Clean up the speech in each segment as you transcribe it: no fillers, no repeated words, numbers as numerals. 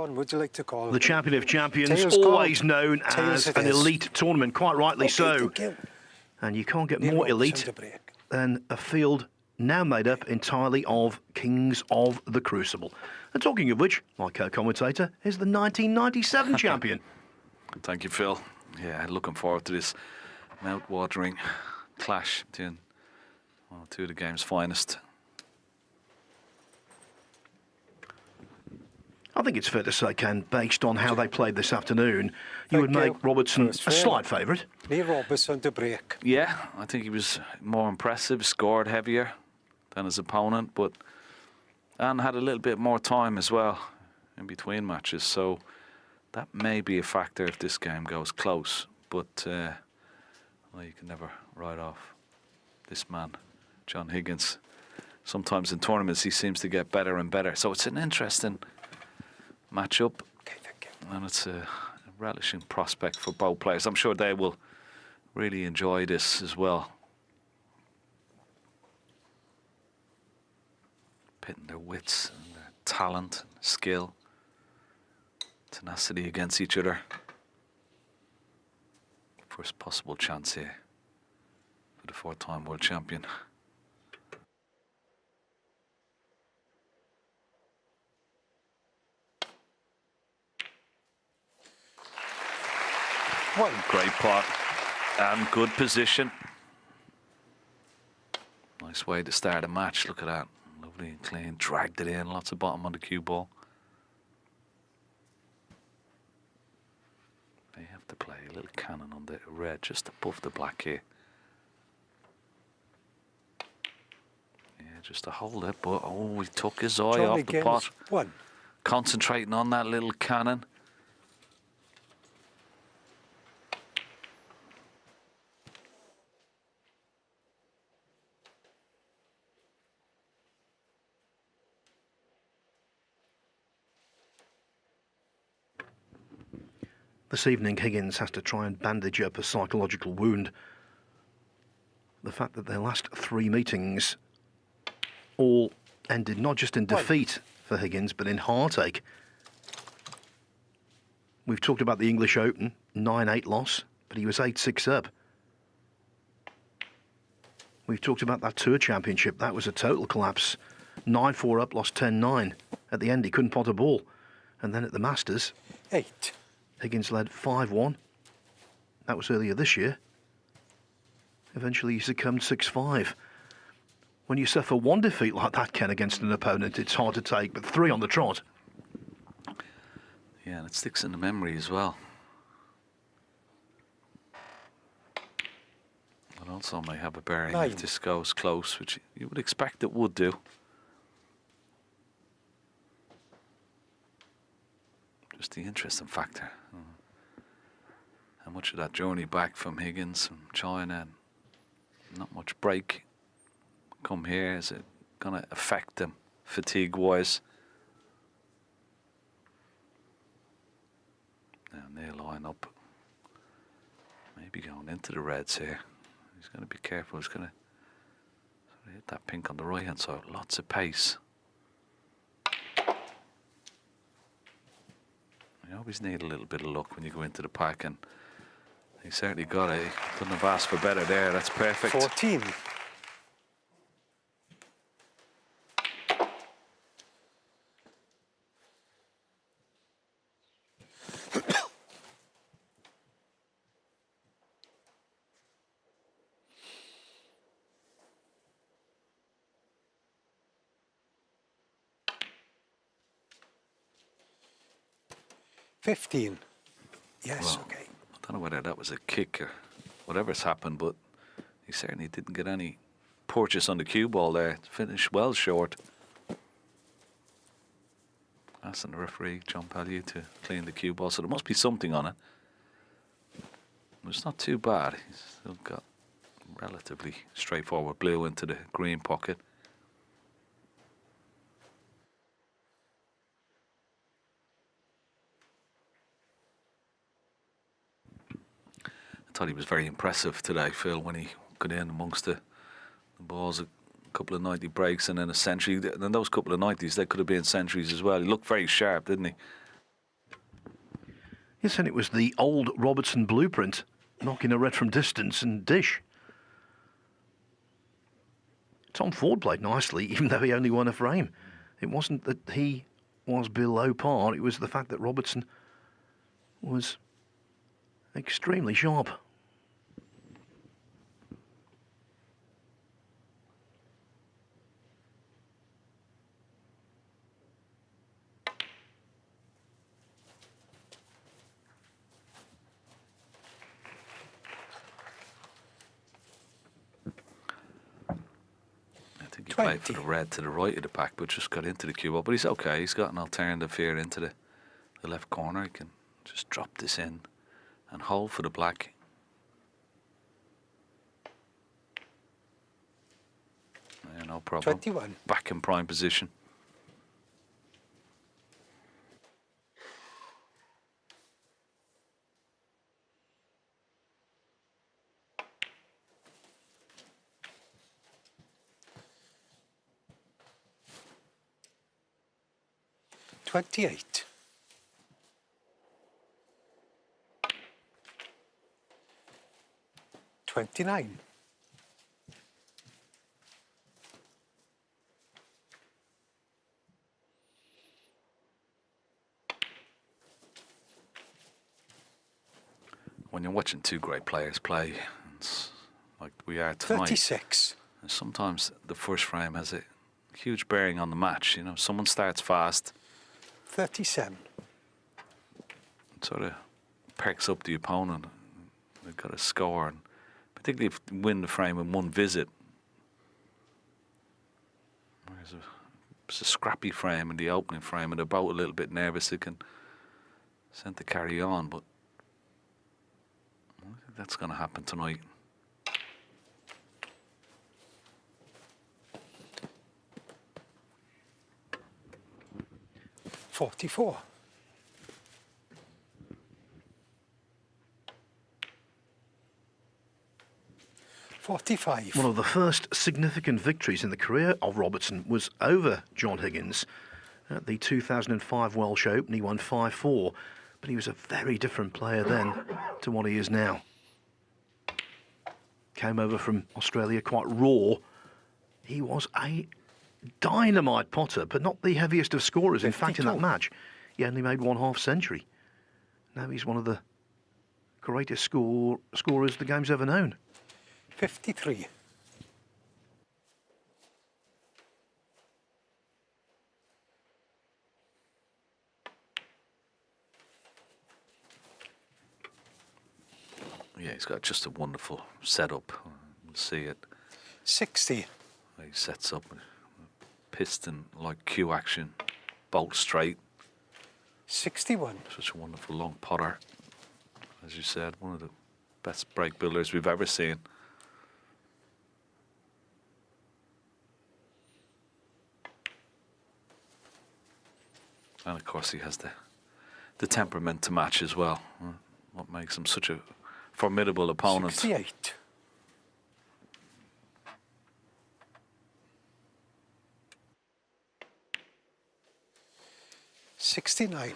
John, would you like to call the champion of champions, Tails always called. known Tails as it an is. elite tournament, quite rightly so. Thank you. And you can't get Neil more Robertson elite to break. than a field now made up entirely of kings of the Crucible. And talking of which, my co-commentator is the 1997 champion. Thank you, Phil. Yeah, looking forward to this mouth-watering clash between two of the game's finest. I think it's fair to say, Ken, based on how they played this afternoon, you Thank would make you. Robertson First a frame. slight favourite. Neil Robertson to break. Yeah, I think he was more impressive, scored heavier than his opponent, and had a little bit more time as well in between matches. So that may be a factor if this game goes close. But well, you can never write off this man, John Higgins. Sometimes in tournaments he seems to get better and better. So it's an interesting matchup, Okay, thank you. and it's a relishing prospect for both players. I'm sure they will really enjoy this as well. Pitting their wits and their talent, and skill, tenacity against each other. First possible chance here for the four-time world champion. One. Great pot and good position. Nice way to start a match. Look at that. Lovely and clean. Dragged it in. Lots of bottom on the cue ball. They have to play a little cannon on the red just above the black here. Yeah, just to hold it. But oh, he took his eye John off the Higgins. pot. One. Concentrating on that little cannon. This evening, Higgins has to try and bandage up a psychological wound. The fact that their last three meetings all ended not just in defeat for Higgins, but in heartache. We've talked about the English Open, 9-8 loss, but he was 8-6 up. We've talked about that Tour Championship. That was a total collapse. 9-4 up, lost 10-9. At the end, he couldn't pot a ball. And then at the Masters, 8. Higgins led 5-1. That was earlier this year. Eventually he succumbed 6-5. When you suffer one defeat like that, Ken, against an opponent, it's hard to take, but 3 on the trot. Yeah, and it sticks in the memory as well. But also may have a bearing 9. if this goes close, which you would expect it would do. Just the interesting factor. How much of that journey back from Higgins, from China, and not much break come here, is it going to affect them fatigue-wise? Now they line up, maybe going into the reds here. He's going to be careful. He's going to hit that pink on the right-hand side. Lots of pace. You always need a little bit of luck when you go into the pack, and he certainly got it. He couldn't have asked for better there. That's perfect. 14. $15. Yes, Well, okay. I don't know whether that was a kick or whatever's happened, but he certainly didn't get any purchase on the cue ball there. Finished well short. Asking the referee, John Pallier, to clean the cue ball, so there must be something on it. It's not too bad. He's still got relatively straightforward blue into the green pocket. I thought he was very impressive today, Phil, when he got in amongst the balls, a couple of 90 breaks and then a century. And those couple of 90s, they could have been centuries as well. He looked very sharp, didn't he? Yes, and it was the old Robertson blueprint, knocking a red from distance and dish. Tom Ford played nicely, even though he only won a frame. It wasn't that he was below par, it was the fact that Robertson was extremely sharp. I think he played for the red to the right of the pack, but just got into the cue ball. But he's okay. He's got an alternative here into the left corner. He can just drop this in and hold for the black. Yeah, no problem. 21. Back in prime position. $28. $29. When you're watching two great players play, it's like we are tonight, 36. and sometimes the first frame has a huge bearing on the match. You know, someone starts fast, 37. it sort of perks up the opponent. They've got to score, and particularly if they win the frame in one visit. Whereas it's a scrappy frame in the opening frame, and they're both a little bit nervous. They can send to carry on, but I think that's going to happen tonight. $44. $45. One of the first significant victories in the career of Robertson was over John Higgins at the 2005 Welsh Open. He won 5-4, but he was a very different player then to what he is now. Came over from Australia quite raw. He was a dynamite potter, but not the heaviest of scorers. In fact, in that 52. match, he only made 1/2 century. Now he's one of the greatest scorers the game's ever known. 53. Yeah, he's got just a wonderful setup. We'll see it. 60. He sets up a piston like cue action, bolt straight. 61. Such a wonderful long putter. As you said, one of the best break builders we've ever seen. And of course he has the temperament to match as well. What makes him such a formidable opponent. 68. $69.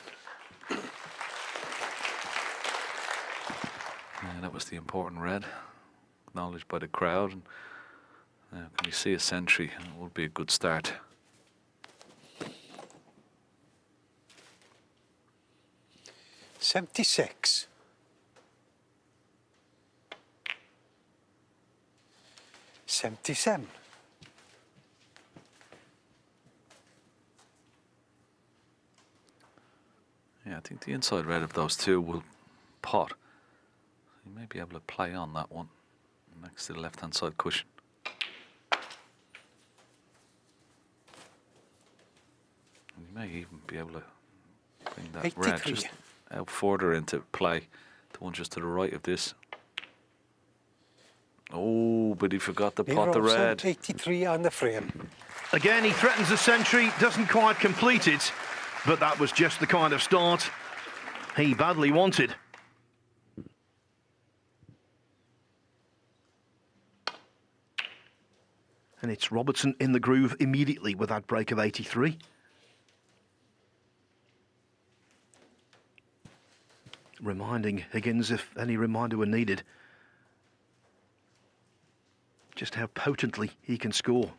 Yeah, that was the important red, acknowledged by the crowd. And can we see a century? It would be a good start. $76. $77. Yeah, I think the inside red of those two will pot. You may be able to play on that one next to the left-hand side cushion. And you may even be able to bring that red 83. just out further into play. The one just to the right of this. Oh, but he forgot to pot the Robertson, red. 83 on the frame. Again, he threatens a century, doesn't quite complete it, but that was just the kind of start he badly wanted. And it's Robertson in the groove immediately with that break of 83. reminding Higgins, if any reminder were needed, just how potently he can score.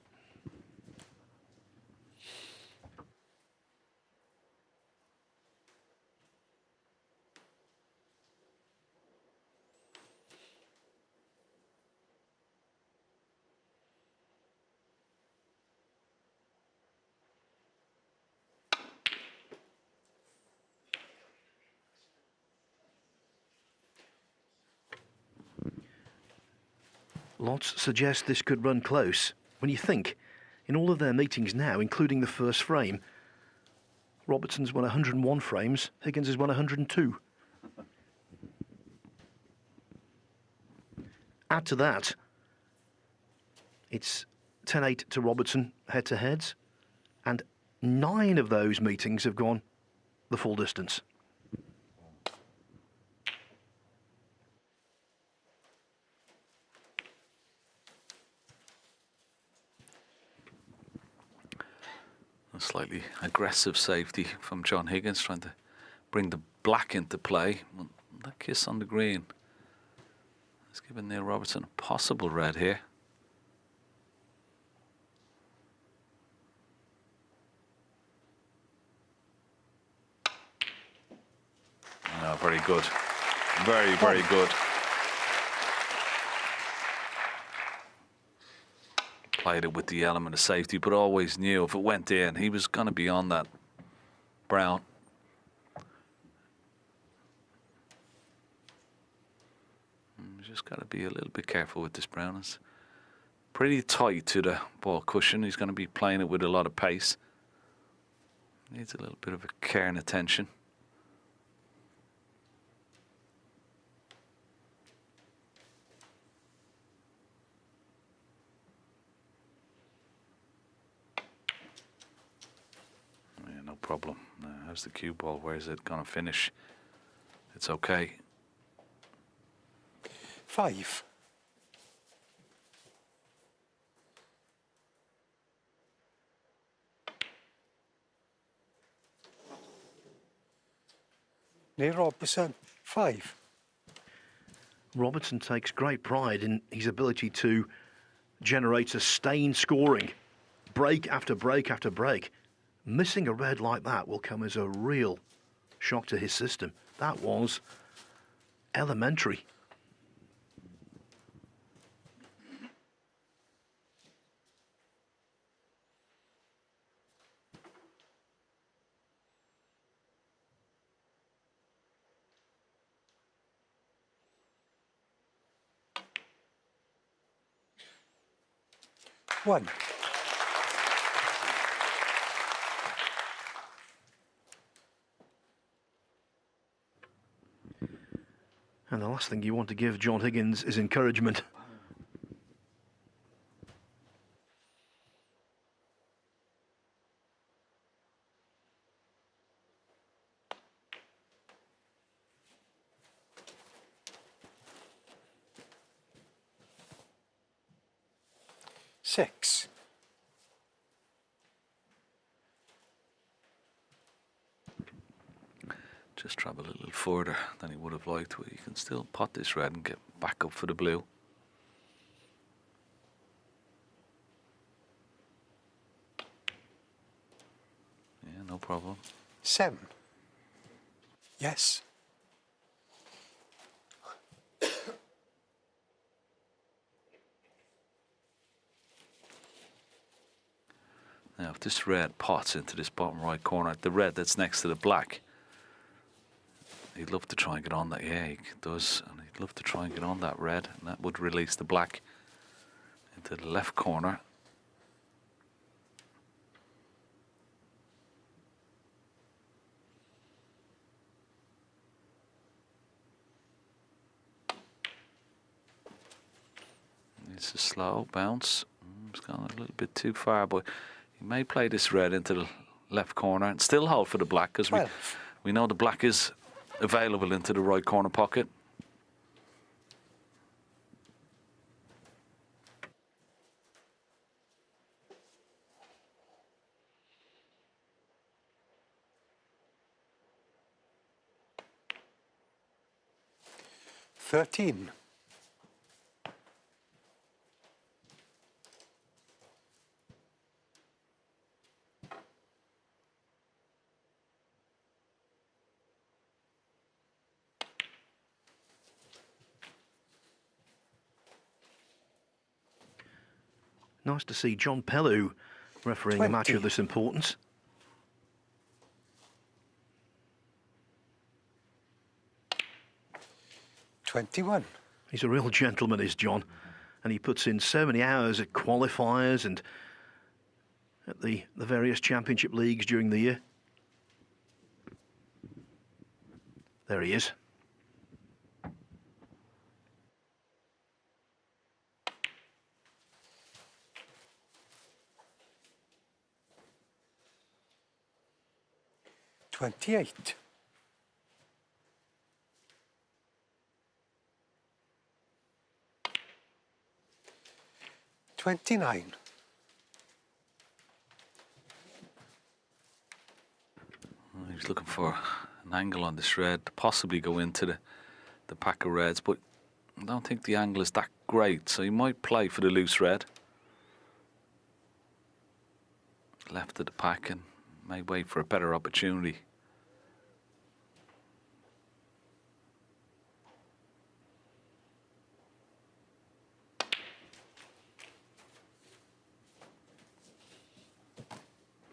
Lots suggest this could run close. When you think, in all of their meetings now, including the first frame, Robertson's won 101 frames, Higgins has won 102. Add to that, it's 10-8 to Robertson head-to-heads, and 9 of those meetings have gone the full distance. A slightly aggressive safety from John Higgins, trying to bring the black into play. That kiss on the green has given Neil Robertson a possible red here. Oh, very good. Very, very good. Played it with the element of safety, but always knew if it went in, he was going to be on that brown. Just got to be a little bit careful with this brown. It's pretty tight to the ball cushion. He's going to be playing it with a lot of pace. Needs a little bit of care and attention. No problem. How's the cue ball? Where's it going to finish? It's okay. 5. Neil Robertson, 5. Robertson takes great pride in his ability to generate sustained scoring, break after break after break. Missing a red like that will come as a real shock to his system. That was elementary. One. And the last thing you want to give John Higgins is encouragement. Six. Just travel a little further than he would have liked. But you can still pot this red and get back up for the blue. Yeah, no problem. 7. Yes. Now, if this red pots into this bottom right corner, the red that's next to the black, he'd love to try and get on that. Yeah, he does. And he'd love to try and get on that red, and that would release the black into the left corner. It's a slow bounce. It's gone a little bit too far, but he may play this red into the left corner and still hold for the black, because we know the black is available into the right corner pocket. 13. 'Nice to see John Pellew refereeing a match 20. of this importance. "21. He's a real gentleman, is John, and he puts in so many hours at qualifiers and at the various championship leagues during the year. There he is. "28. 29. He was looking for an angle on this red to possibly go into the pack of reds, but I don't think the angle is that great, so he might play for the loose red. Left of the pack and may wait for a better opportunity.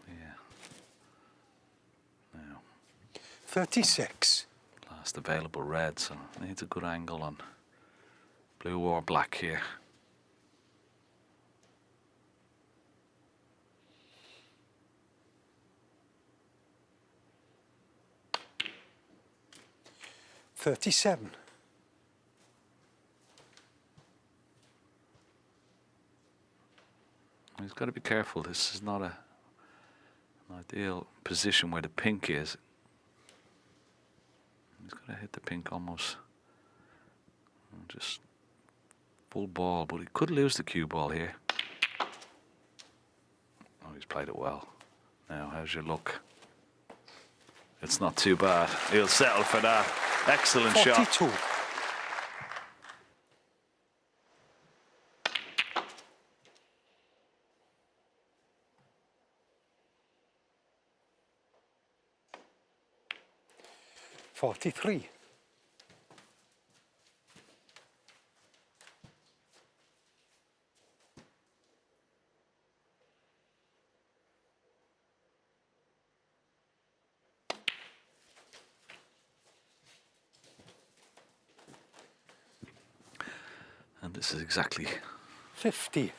Yeah. Now, 36. last available red, so needs a good angle on blue or black here. "37. He's got to be careful. This is not an ideal position where the pink is. He's got to hit the pink almost just full ball, but he could lose the cue ball here. Oh, he's played it well. Now, how's your look? It's not too bad. He'll settle for that. Excellent shot. 42. "43. And this is exactly 50.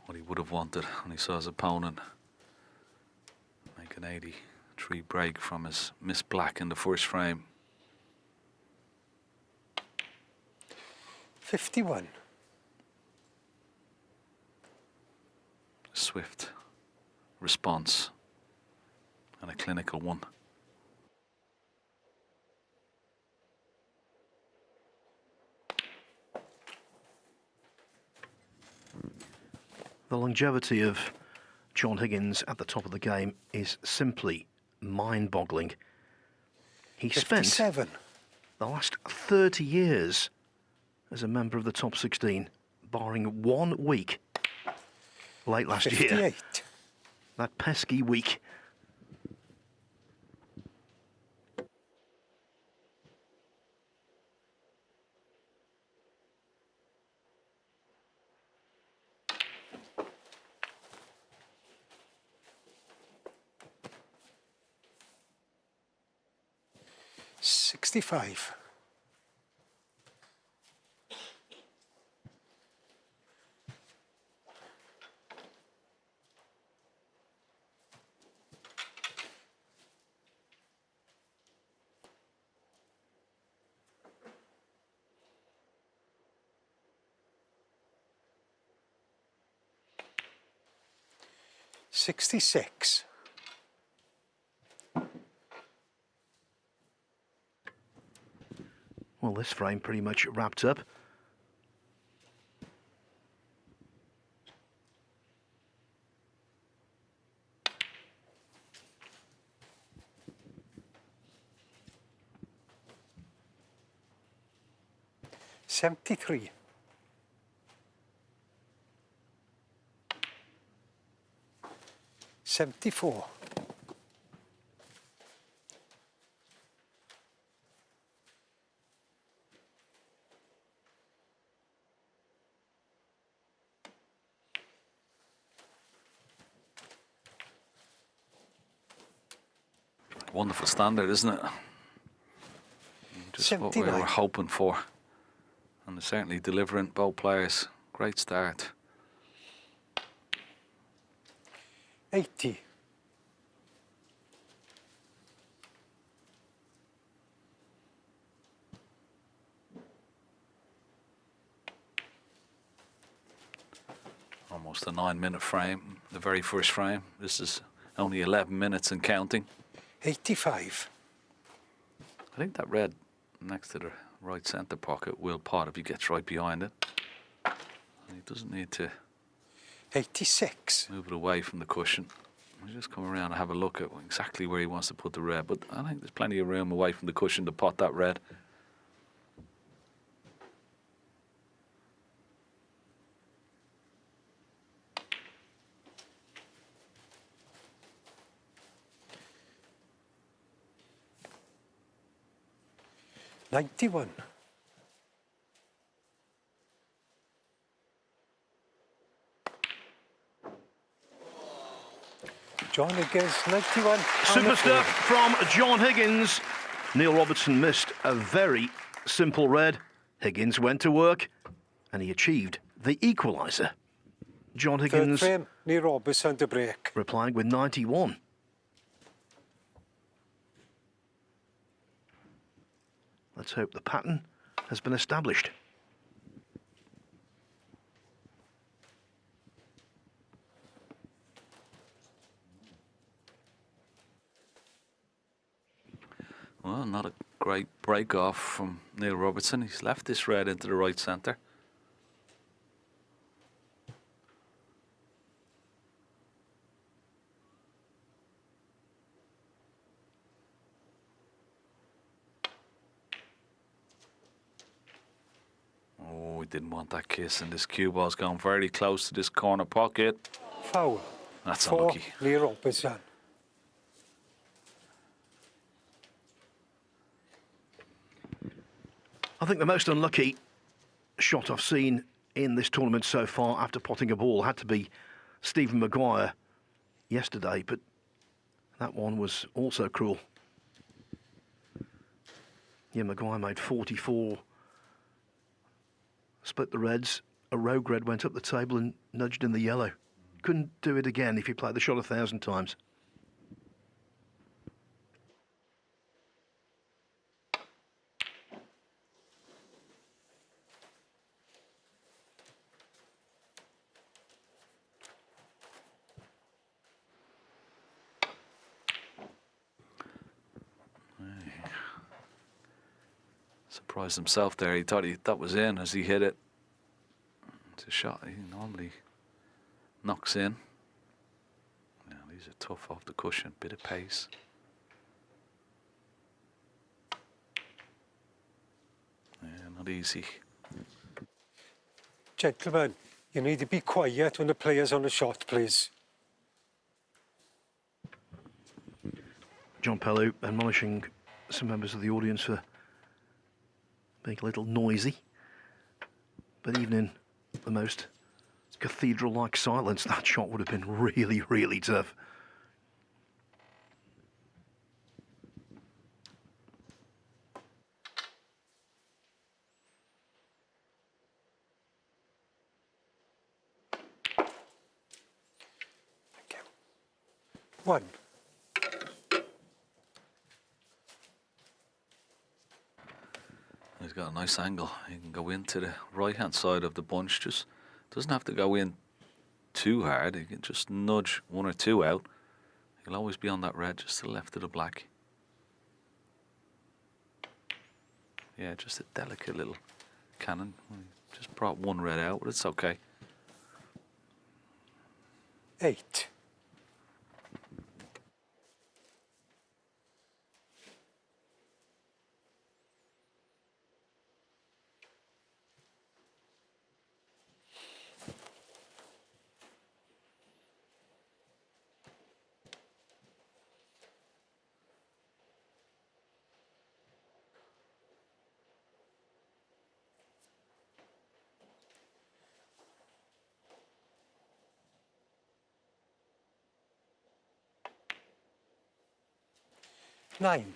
what he would have wanted when he saw his opponent make an 83 break from his miss black in the first frame. 51. Swift response and a clinical one. The longevity of John Higgins at the top of the game is simply mind-boggling. He spent 57. the last 30 years as a member of the top 16, barring 1 week late last year. 58. That pesky week. "65. 66. Well, this frame pretty much wrapped up. 73. 74. 'Wonderful standard, isn't it? Just what we were 79. hoping for. And they're certainly delivering, both players. Great start. 80. 'Almost a 9-minute frame, the very first frame. This is only 11 minutes and counting. 85. I think that red next to the right centre pocket will pot if he gets right behind it. And he doesn't need to 86. move it away from the cushion. He'll just come around and have a look at exactly where he wants to put the red. But I think there's plenty of room away from the cushion to pot that red. $91. John Higgins, 91. Super stuff from John Higgins. Neil Robertson missed a very simple red. Higgins went to work and he achieved the equaliser. John Third Higgins frame, Neil Robertson to break. replying with 91. Let's hope the pattern has been established. Well, not a great break off from Neil Robertson. He's left this red into the right centre. Oh, he didn't want that kiss, and this cue ball's gone very close to this corner pocket. Foul. That's For unlucky. Neil Robertson. I think the most unlucky shot I've seen in this tournament so far after potting a ball had to be Stephen Maguire yesterday, but that one was also cruel. Yeah, Maguire made 44, split the reds, a rogue red went up the table and nudged in the yellow. Couldn't do it again if he played the shot 1,000 times. Surprised himself there. He thought that was in as he hit it. It's a shot he normally knocks in. Yeah, these are tough off the cushion. Bit of pace. Yeah, not easy. Gentlemen, you need to be quiet when the player's on the shot, please. John Pellew admonishing some members of the audience for being a little noisy. But even in the most cathedral-like silence, that shot would have been really, really tough. Thank you. 1. He's got a nice angle. He can go into the right-hand side of the bunch. Just doesn't have to go in too hard. He can just nudge 1 or 2 out. He'll always be on that red, just to the left of the black. Yeah, just a delicate little cannon. Just brought 1 red out, but it's okay. 8. 9.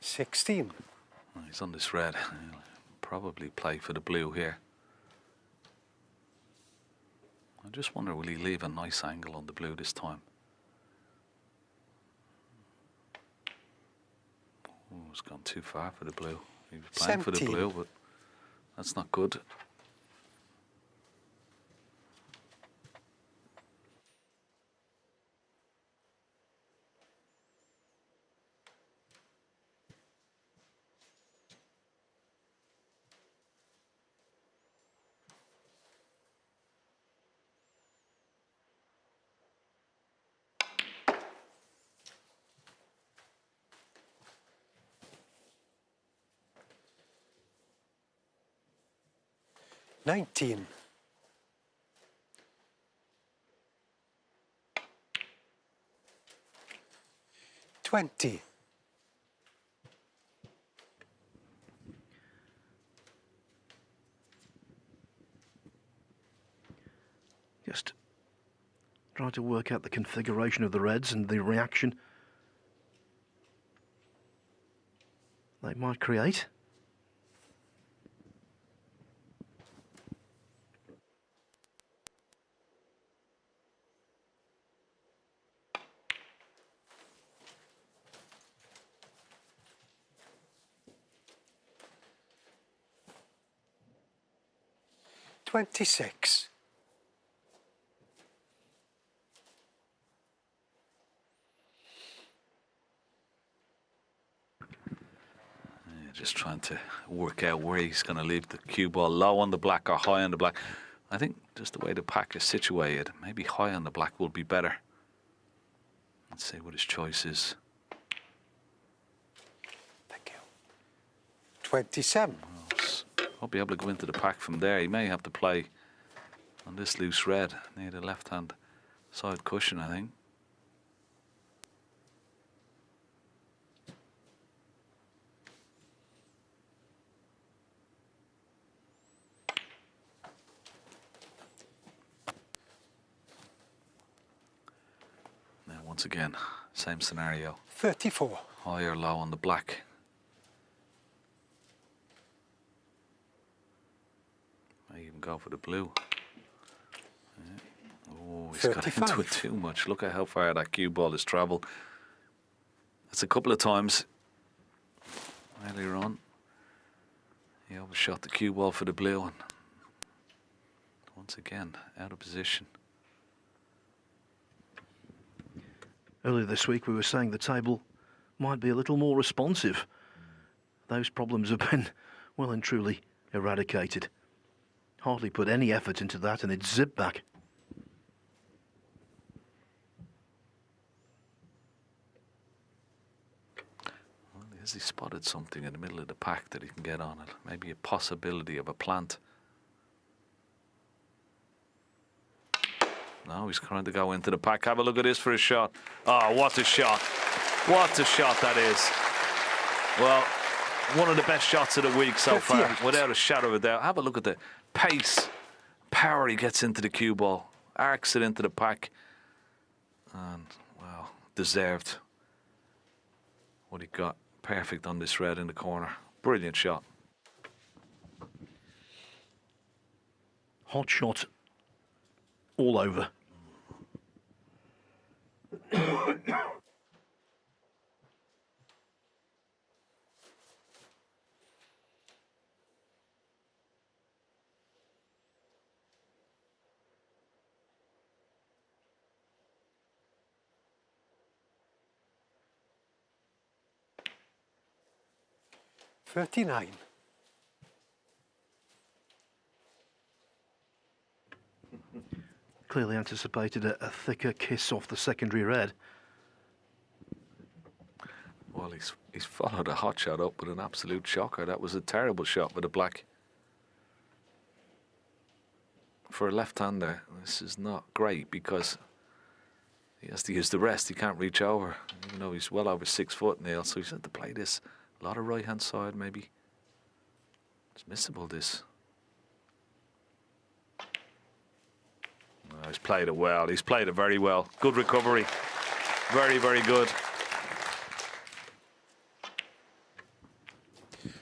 16. He's on this red. He'll probably play for the blue here. I just wonder, will he leave a nice angle on the blue this time? Oh, it's gone too far for the blue. He was playing for the 17. blue, but that's not good. Nineteen. 20. Just trying to work out the configuration of the reds and the reaction they might create. Twenty-six. 'Just trying to work out where he's going to leave the cue ball, low on the black or high on the black. I think just the way the pack is situated, maybe high on the black will be better. Let's see what his choice is. Thank you. 27. Won't be able to go into the pack from there. He may have to play on this loose red near the left-hand side cushion, I think. Once again, same scenario. 34. High or low on the black. May even go for the blue. Yeah. Oh, he's got 35. into it too much. Look at how far that cue ball has travelled. That's a couple of times earlier on. He overshot the cue ball for the blue, and once again out of position. Earlier this week we were saying the table might be a little more responsive. Those problems have been well and truly eradicated. Hardly put any effort into that and it's zipped back. Well, has he spotted something in the middle of the pack that he can get on it? Maybe a possibility of a plant. No, he's trying to go into the pack. Have a look at this for a shot. Oh, what a shot. What a shot that is. Well, one of the best shots of the week so far, without a shadow of a doubt. Have a look at the pace, power he gets into the cue ball, arcs it into the pack. And, well, deserved what he got. Perfect on this red in the corner. Brilliant shot. Hot shot all over. $39. Clearly anticipated a thicker kiss off the secondary red. Well, he's followed a hot shot up with an absolute shocker. That was a terrible shot with the black. for a left-hander, this is not great because he has to use the rest. He can't reach over, even though he's well over 6 foot, Neil. So he's had to play this a lot of right-hand side, maybe. It's missable, this. Oh, he's played it well. He's played it very well. Good recovery. Very, very good.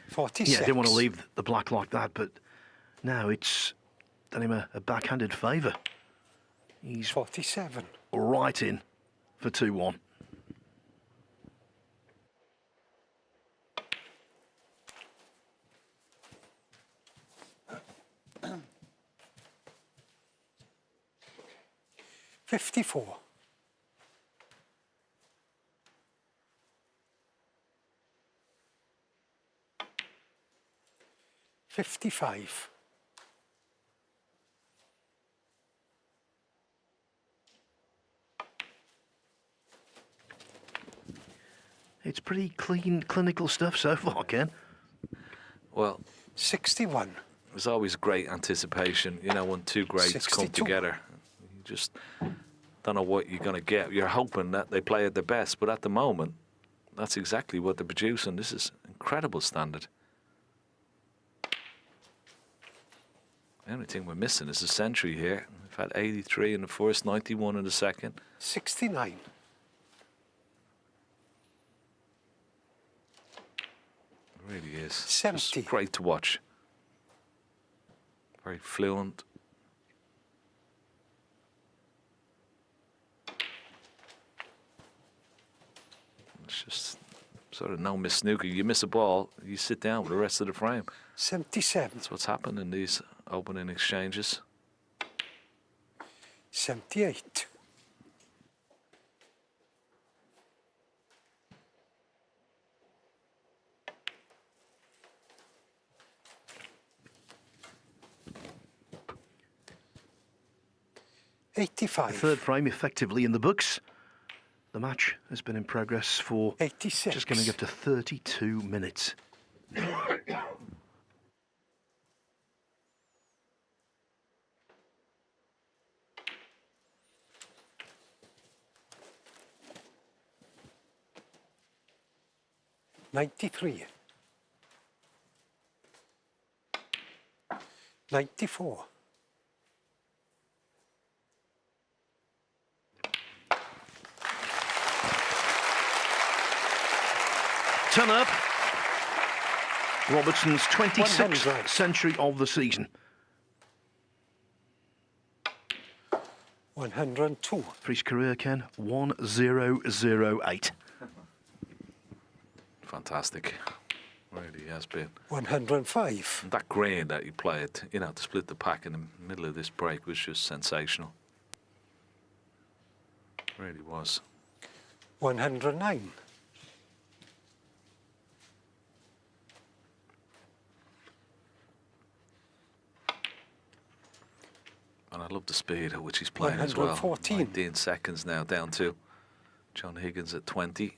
46. Yeah, I didn't want to leave the black like that, but now it's done him a backhanded favour. He's 47. right in for 2-1. $54. 55. It's pretty clean, clinical stuff so far, Ken. Well, 61. there's always great anticipation, you know, when two greats 62. come together. You just don't know what you're going to get. You're hoping that they play at their best, but at the moment, that's exactly what they're producing. This is incredible standard. The only thing we're missing is a century here. We've had 83 in the first, 91 in the second. 69. It really is. 70. Just great to watch. Very fluent. It's just sort of no miss snooker. You miss a ball, you sit down with the rest of the frame. 77. That's what's happened in these opening exchanges. 78. The 85. third frame effectively in the books. The match has been in progress for 86. just coming up to 32 minutes. $93. 94. Turn up. Robertson's 26th 100. century of the season. 102. For his career, Ken, 1008. Fantastic. Really has been. 105. And that green that he played, you know, to split the pack in the middle of this break was just sensational. Really was. 109. And I love the speed at which he's playing as well. 114. 19 seconds now down to John Higgins at 20.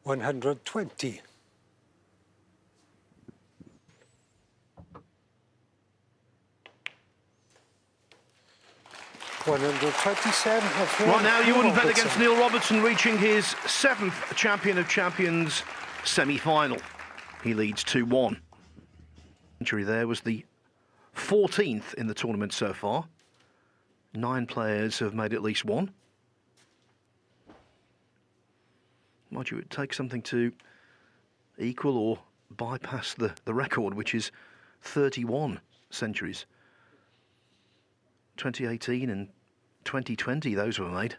$120. 127. Right now, you wouldn't bet against Neil Robertson reaching his 7th Champion of Champions semi-final. He leads 2-1. Century there was the 14th in the tournament so far. 9 players have made at least one. Mind you, it takes something to equal or bypass the record, which is 31 centuries. 2018 and 2020, those were made.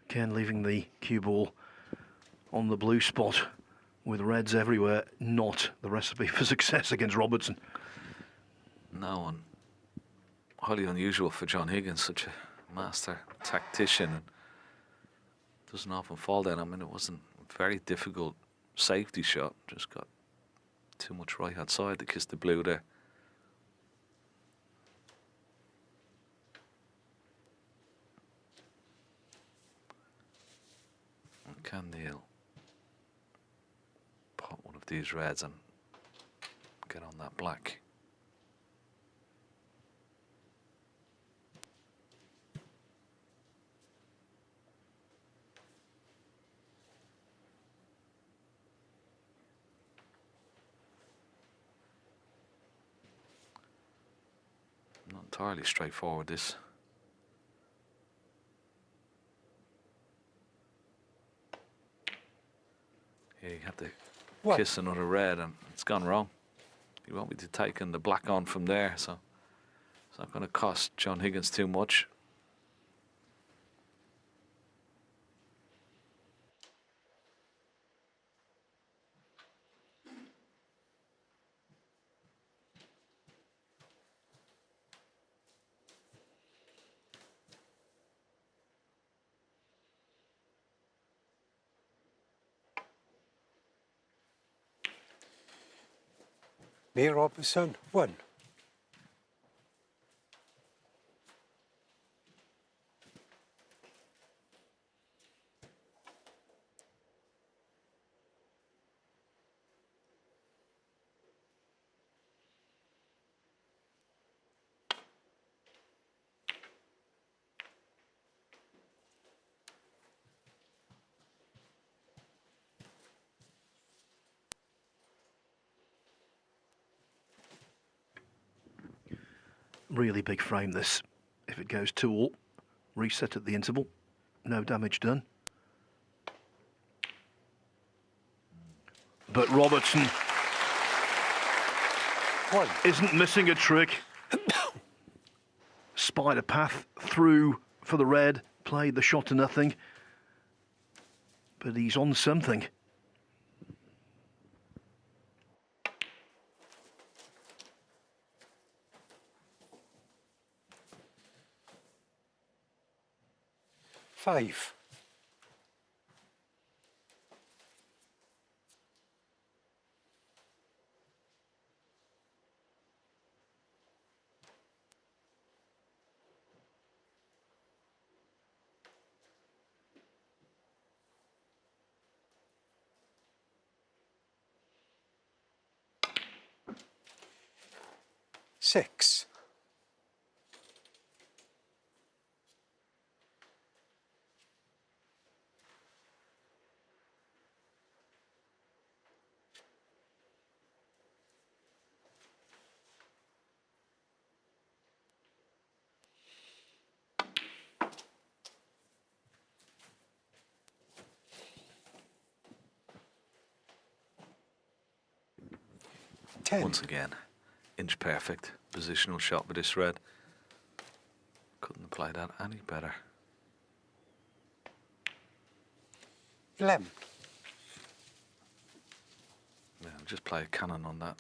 Ken leaving the cue ball on the blue spot with reds everywhere, not the recipe for success against Robertson. No, and highly unusual for John Higgins, such a master tactician, and doesn't often fall down. I mean, it wasn't a very difficult safety shot, just got too much right hand side to kiss the blue there. And can Neil pop one of these reds and get on that black? Not entirely straightforward, this. Yeah, you had to kiss another red and it's gone wrong. You won't be taking the black on from there, so it's not going to cost John Higgins too much. Neil Robertson, 1. Really big frame, this. If it goes 2-all, reset at the interval, no damage done. But Robertson 1. isn't missing a trick. Spider path through for the red, played the shot to nothing. But he's on something. Five. Six. Once again, inch perfect positional shot with this red. Couldn't have played that any better. 11. Yeah, just play a cannon on that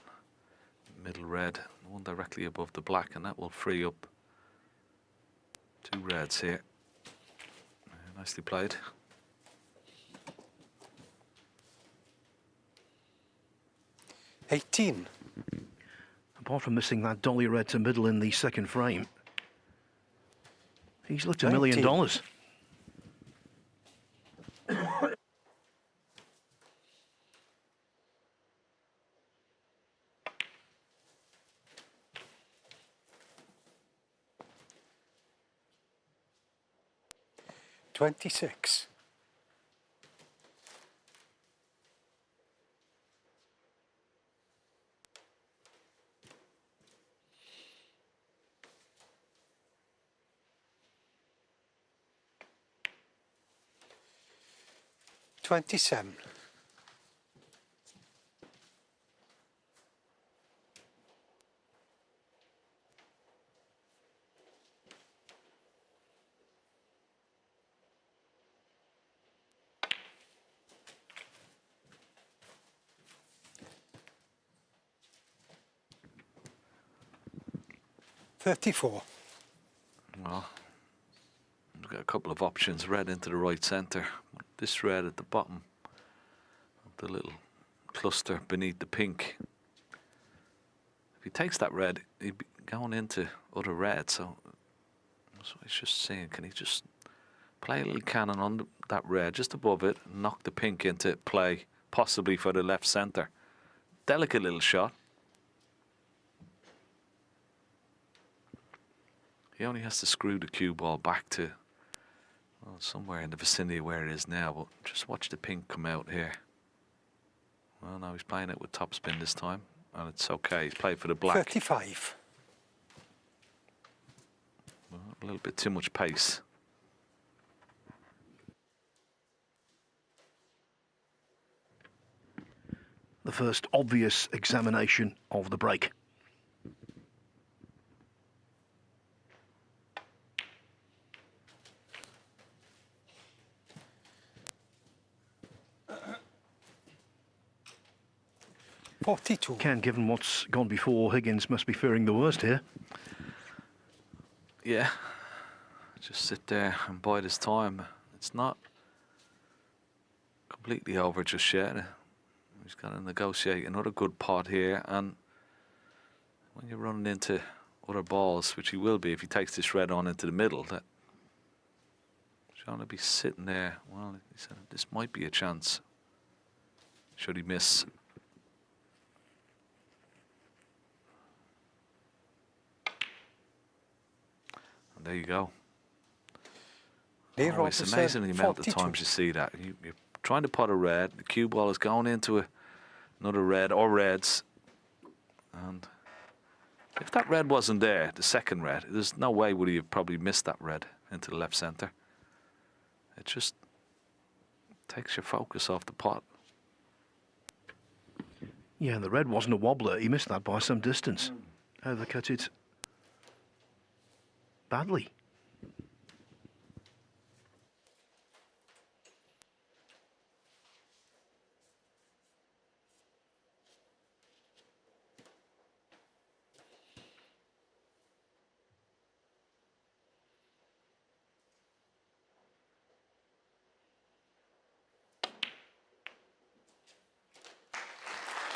middle red, one directly above the black, and that will free up 2 reds here. Yeah, nicely played. $18. Apart from missing that dolly red to middle in the second frame, he's looked $1 million. 26. $27. 34. Well, we've got a couple of options. Red into the right centre. This red at the bottom of the little cluster beneath the pink. If he takes that red, he'd be going into other red. So that's what he's just saying. Can he just play a little cannon on that red just above it, and knock the pink into play, possibly for the left centre? Delicate little shot. He only has to screw the cue ball back to, well, somewhere in the vicinity where it is now, but just watch the pink come out here. Well, now he's playing it with topspin this time, and it's okay. He's played for the black. 35. Well, a little bit too much pace. The first obvious examination of the break. Ken, given what's gone before, Higgins must be fearing the worst here. Yeah, just sit there and bide his time. It's not completely over just yet. He's got to negotiate another good pot here, and when you're running into other balls, which he will be if he takes this red on into the middle, that he's going to be sitting there. Well, he said this might be a chance. Should he miss? And there you go. Oh, it's amazing the amount of times you see that. You're trying to pot a red, the cue ball is going into another red or reds, and if that red wasn't there, the second red, there's no way would he have probably missed that red into the left centre. It just takes your focus off the pot. Yeah, the red wasn't a wobbler. He missed that by some distance. Overcut it badly.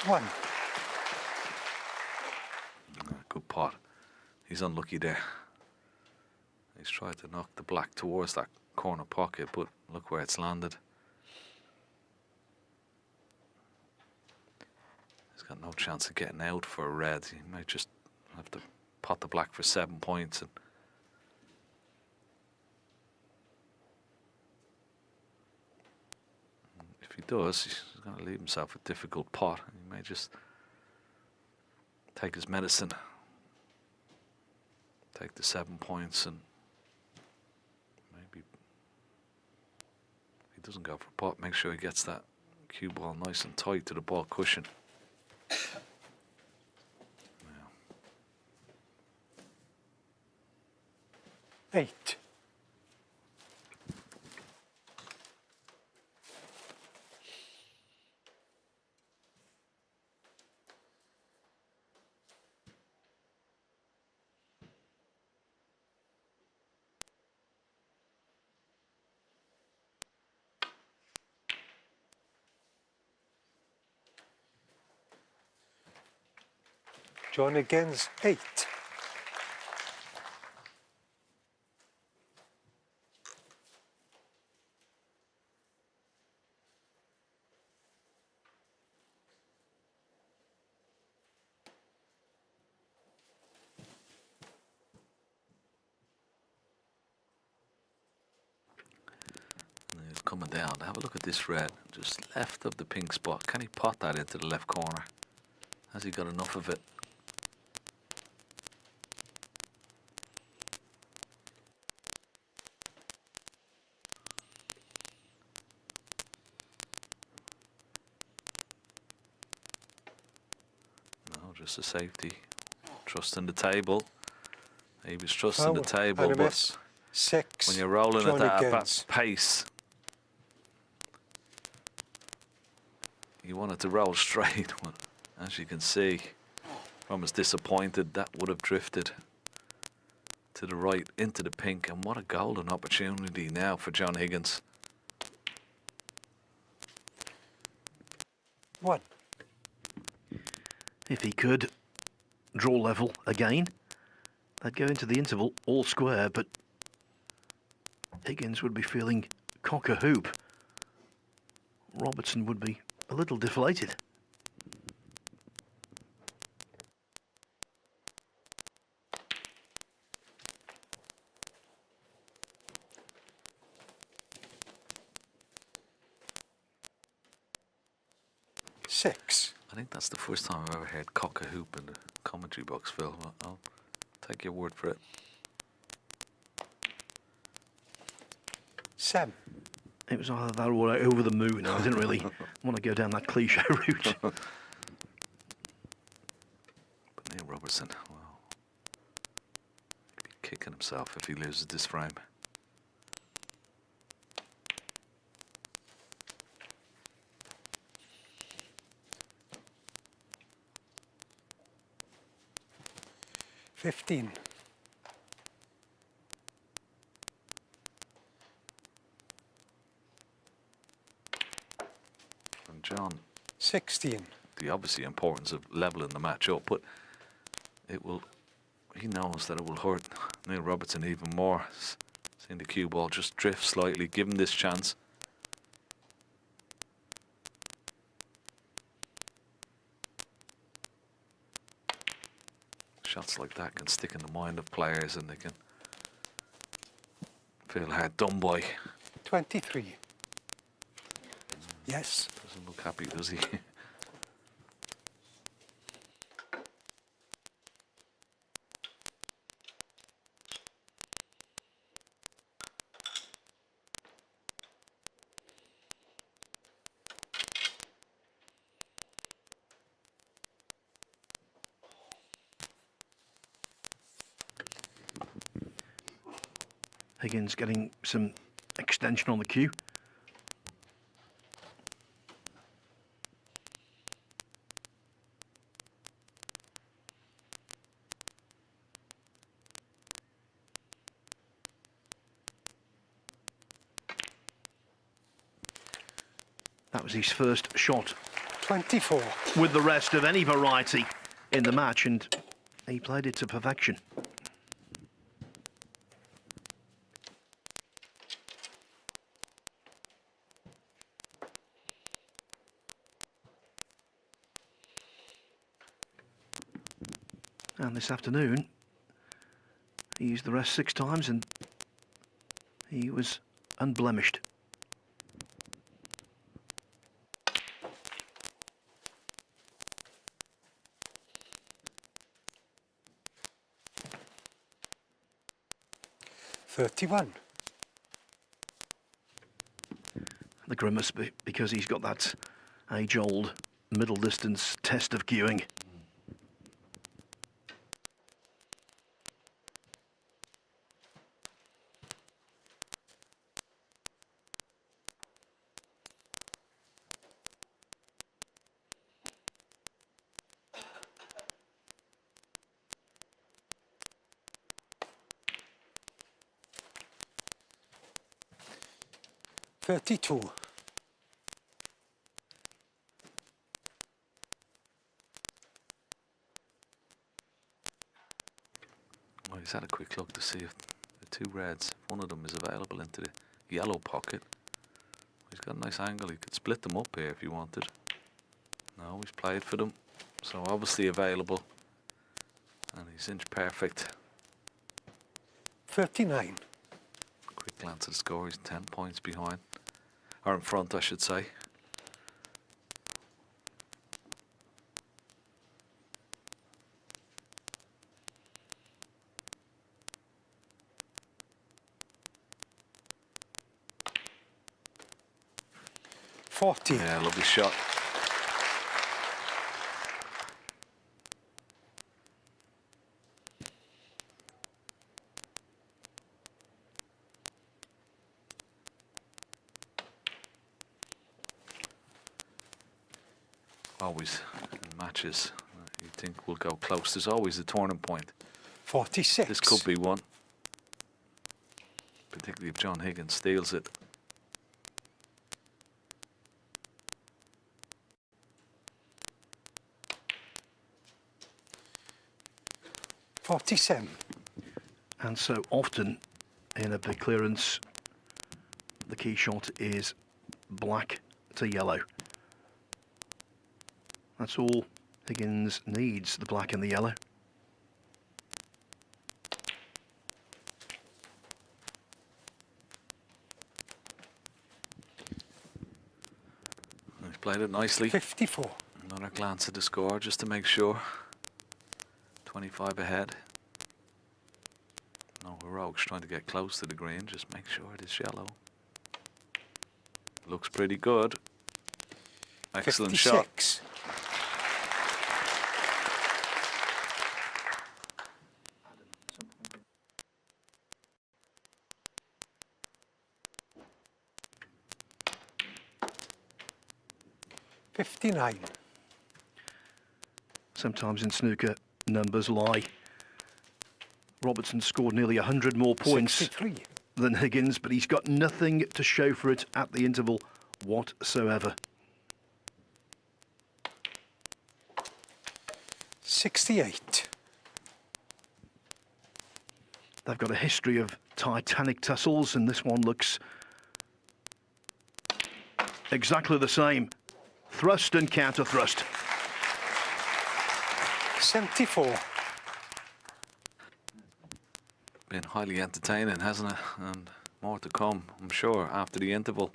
One. Good pot. He's unlucky there. He's tried to knock the black towards that corner pocket, but look where it's landed. He's got no chance of getting out for a red. He might just have to pot the black for 7 points. And if he does, he's going to leave himself a difficult pot. He may just take his medicine, take the 7 points, and maybe if he doesn't go for a pot, make sure he gets that cue ball nice and tight to the ball cushion. Now. 8. John again's 8. And he's coming down. Have a look at this red, just left of the pink spot. Can he pot that into the left corner? Has he got enough of it? Just a safety. Trusting the table. He was trusting the table, but 6. when you're rolling at that pace, you want it to roll straight. As you can see, from his disappointed, that would have drifted. to the right, into the pink, and what a golden opportunity now for John Higgins. 1. If he could draw level again, they'd go into the interval all square, but Higgins would be feeling cock-a-hoop. Robertson would be a little deflated. I think that's the first time I've ever heard cock-a-hoop in the commentary box, Phil. I'll take your word for it. 7. It was either that or over the moon. I didn't really want to go down that cliche route. But Neil Robertson, well, he'd be kicking himself if he loses this frame. $15. And John, 16. the obviously importance of leveling the match up, but it will. He knows that it will hurt Neil Robertson even more. Seeing the cue ball just drift slightly, give him this chance. Shots like that can stick in the mind of players, and they can feel hard done by. 23. Yes. Doesn't look happy, does he? Higgins getting some extension on the cue. That was his first shot 24. with the rest of any variety in the match, and he played it to perfection. And this afternoon, he used the rest 6 times and he was unblemished. $31. The grimace because he's got that age-old middle distance test of cueing. $32. Well, he's had a quick look to see if the 2 reds, if one of them is available into the yellow pocket. He's got a nice angle. He could split them up here if he wanted. No, he's played for them, so obviously available. And he's inch perfect. 39. Quick glance at the score. He's 10 points behind, or in front, I should say. $40. Yeah, lovely shot. Always in matches you think will go close. There's always a turning point. 46. This could be one. particularly if John Higgins steals it. 47. And so often in a big clearance, the key shot is black to yellow. That's all Higgins needs, the black and the yellow. He's played it nicely. 54. Another glance at the score just to make sure. 25 ahead. No heroics trying to get close to the green, just make sure it is yellow. Looks pretty good. Excellent 56. shot. $59. Sometimes in snooker, numbers lie. Robertson scored nearly 100 more points 63. than Higgins, but he's got nothing to show for it at the interval whatsoever. 68. They've got a history of titanic tussles, and this one looks exactly the same. Thrust and counter thrust. 74. Been highly entertaining, hasn't it? And more to come, I'm sure, after the interval.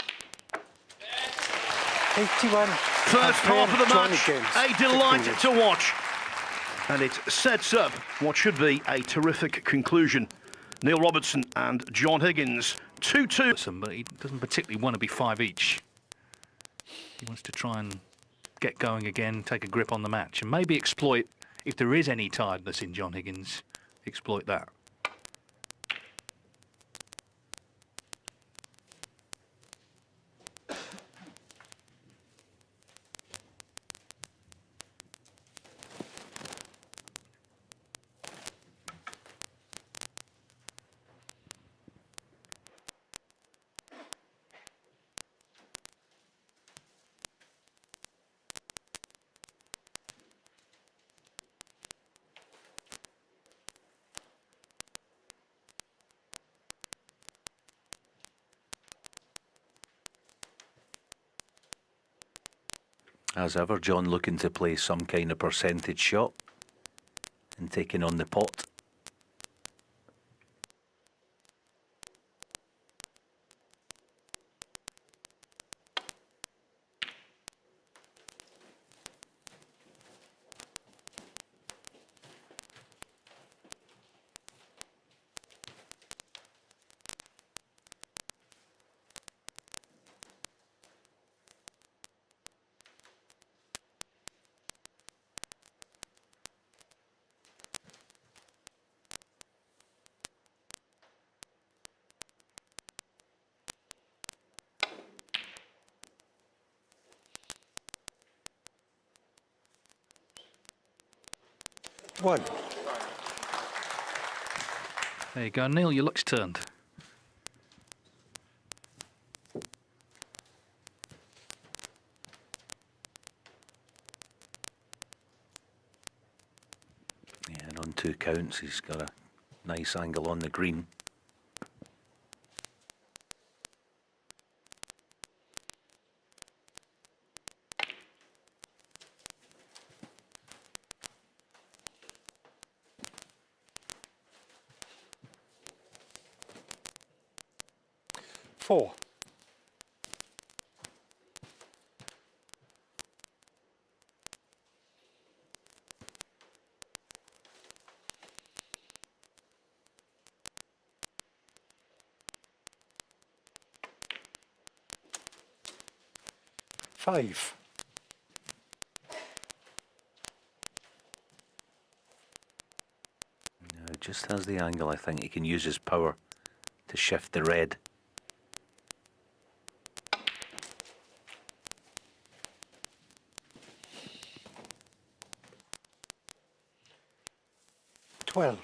81. First half of the John match, Higgins. a delight to watch. And it sets up what should be a terrific conclusion. Neil Robertson and John Higgins, 2-2. But he doesn't particularly want to be 5 each. He wants to try and get going again, take a grip on the match, and maybe exploit, if there is any tiredness in John Higgins, exploit that. As ever, John looking to play some kind of percentage shot and taking on the pot. One. There you go, Neil, your luck's turned. Yeah, and on 2 counts, he's got a nice angle on the green. Four. Five. Just has the angle. I think he can use his power to shift the red. $12.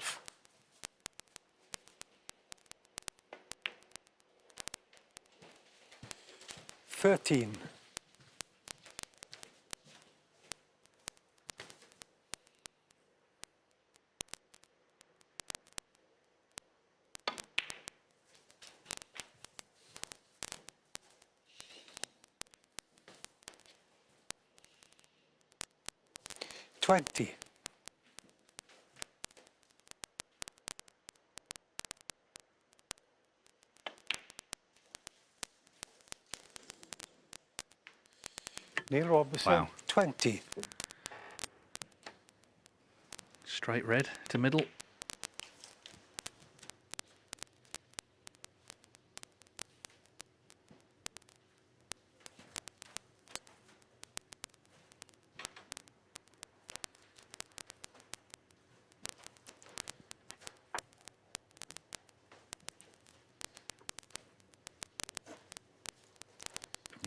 13. $20. Neil Robertson, Wow. 20. Straight red to middle.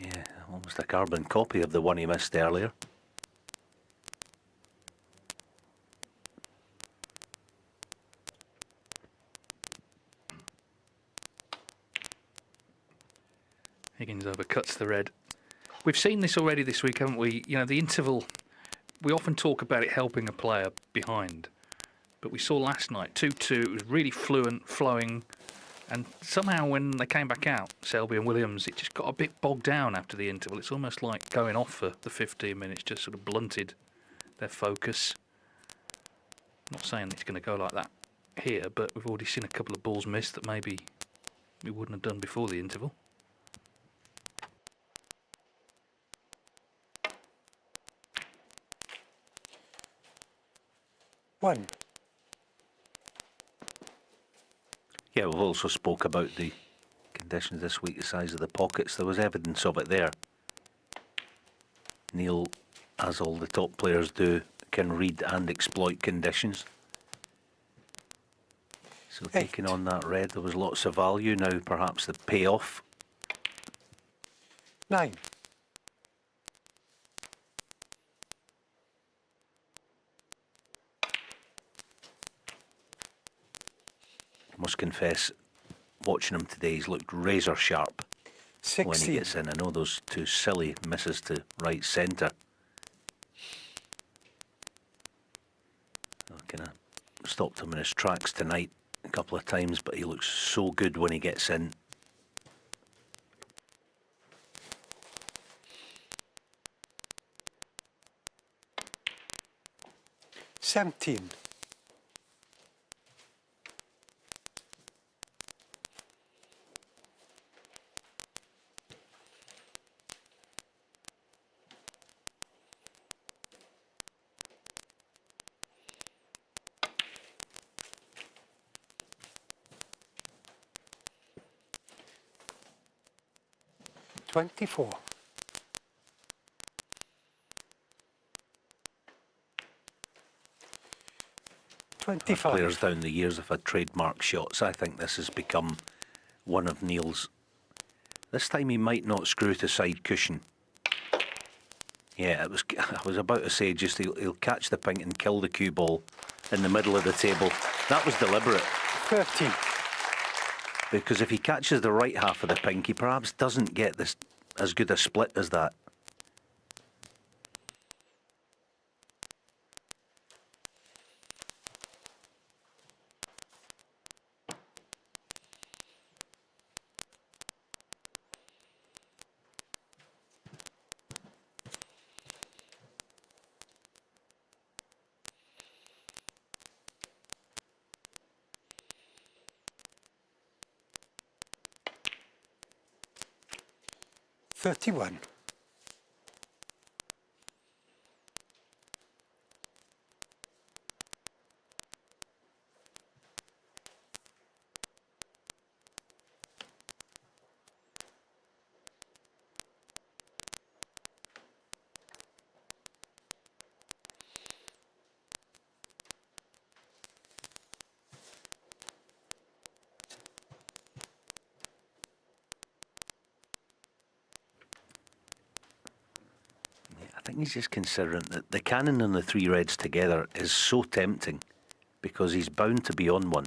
Yeah, almost a carbon copy of the one he missed earlier. Higgins overcuts the red. We've seen this already this week, haven't we? You know, the interval, we often talk about it helping a player behind. But we saw last night, 2-2, it was really fluent, flowing. And somehow when they came back out, Selby and Williams, it just got a bit bogged down after the interval. It's almost like going off for the 15 minutes, just sort of blunted their focus. Not saying it's going to go like that here, but we've already seen a couple of balls missed that maybe we wouldn't have done before the interval. One. Yeah, we've also spoke about the conditions this week, the size of the pockets. There was evidence of it there. Neil, as all the top players do, can read and exploit conditions. So taking on that red, there was lots of value. Now perhaps the payoff. 9. I must confess, watching him today, he's looked razor sharp 16. when he gets in. I know those two silly misses to right centre. I kind of stopped him in his tracks tonight a couple of times, but he looks so good when he gets in. $17. $24. Players down the years have had trademark shots. I think this has become one of Neil's. This time he might not screw to side cushion. Yeah, it was. I was about to say just he'll catch the pink and kill the cue ball in the middle of the table. That was deliberate. 30. Because if he catches the right half of the pink, he perhaps doesn't get this as good a split as that. $31. I think he's just considering that the cannon and the three reds together is so tempting because he's bound to be on one.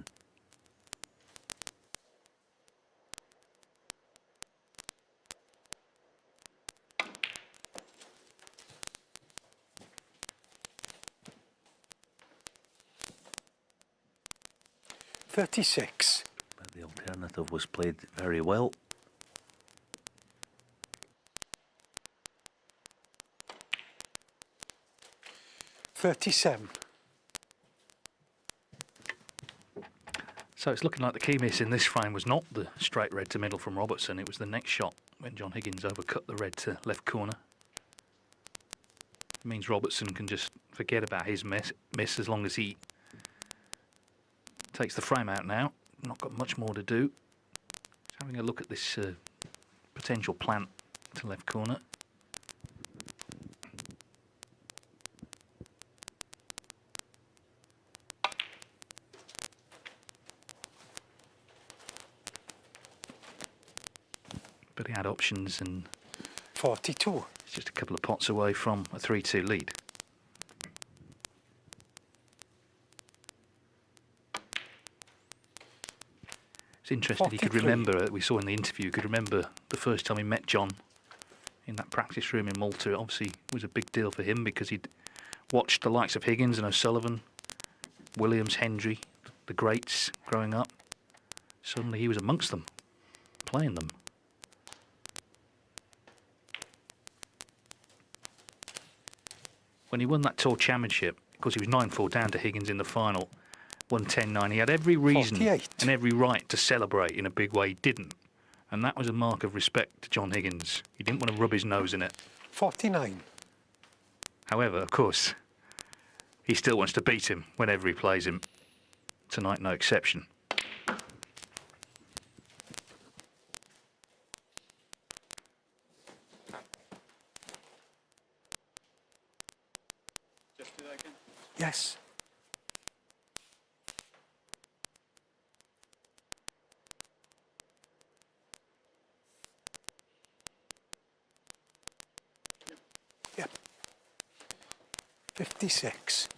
36. But the alternative was played very well. $37. So it's looking like the key miss in this frame was not the straight red to middle from Robertson. It was the next shot when John Higgins overcut the red to left corner. It means Robertson can just forget about his miss as long as he takes the frame out now. Not got much more to do. Just having a look at this potential plant to left corner. But he had options, and 42. it's just a couple of pots away from a 3-2 lead. It's interesting he could 43. remember, we saw in the interview, he could remember the first time he met John in that practice room in Malta. It obviously was a big deal for him because he'd watched the likes of Higgins and O'Sullivan, Williams, Hendry, the greats growing up. Suddenly he was amongst them, playing them. When he won that Tour Championship, because he was 9-4 down to Higgins in the final, won 10-9, he had every reason 48. and every right to celebrate in a big way. He didn't. And that was a mark of respect to John Higgins. He didn't want to rub his nose in it. 49. However, of course, he still wants to beat him whenever he plays him. Tonight, no exception. Yes. Yep. 56.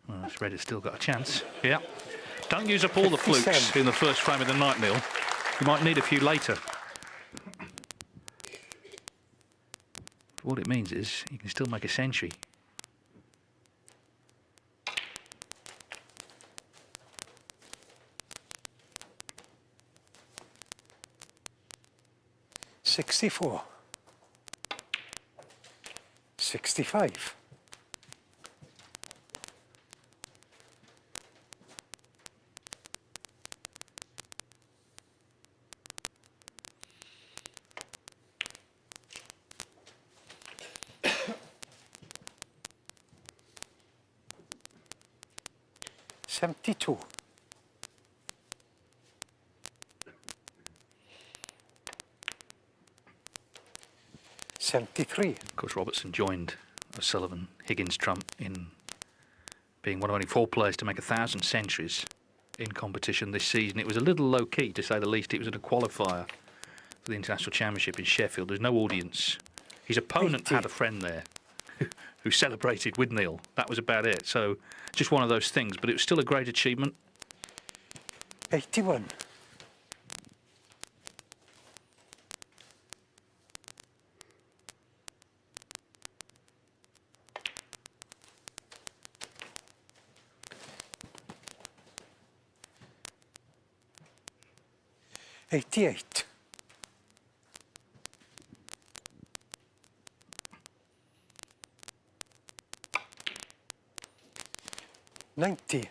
Well, this red has still got a chance. Yeah. Don't use up all the flukes 57. in the first frame of the night, Neil. You might need a few later. What it means is you can still make a century. $64. 65. $72. 73. Of course, Robertson joined O'Sullivan, Higgins, Trump in being one of only 4 players to make 1,000 centuries in competition this season. It was a little low-key, to say the least. It was at a qualifier for the International Championship in Sheffield. There's no audience. His opponent 80. had a friend there who celebrated with Neil. That was about it. So just one of those things, but it was still a great achievement. 81. $88. 90.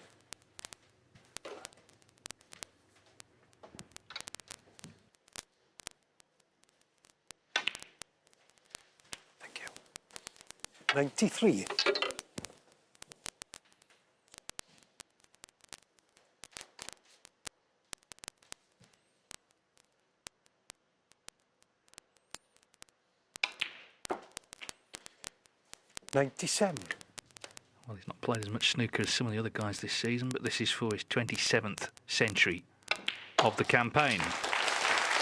Thank you. 93. 97. Well, he's not played as much snooker as some of the other guys this season, but this is for his 27th century of the campaign.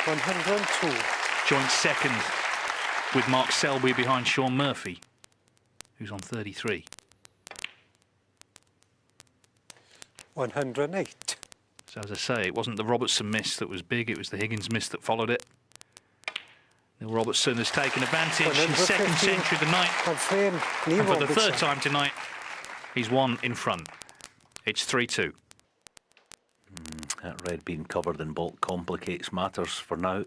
102. Joint second with Mark Selby behind Sean Murphy, who's on 33. 108. So as I say, it wasn't the Robertson miss that was big, it was the Higgins miss that followed it. Neil Robertson has taken advantage. His second century of the night. And for the third time tonight, he's one in front. It's 3-2. That red being covered in baulk complicates matters for now.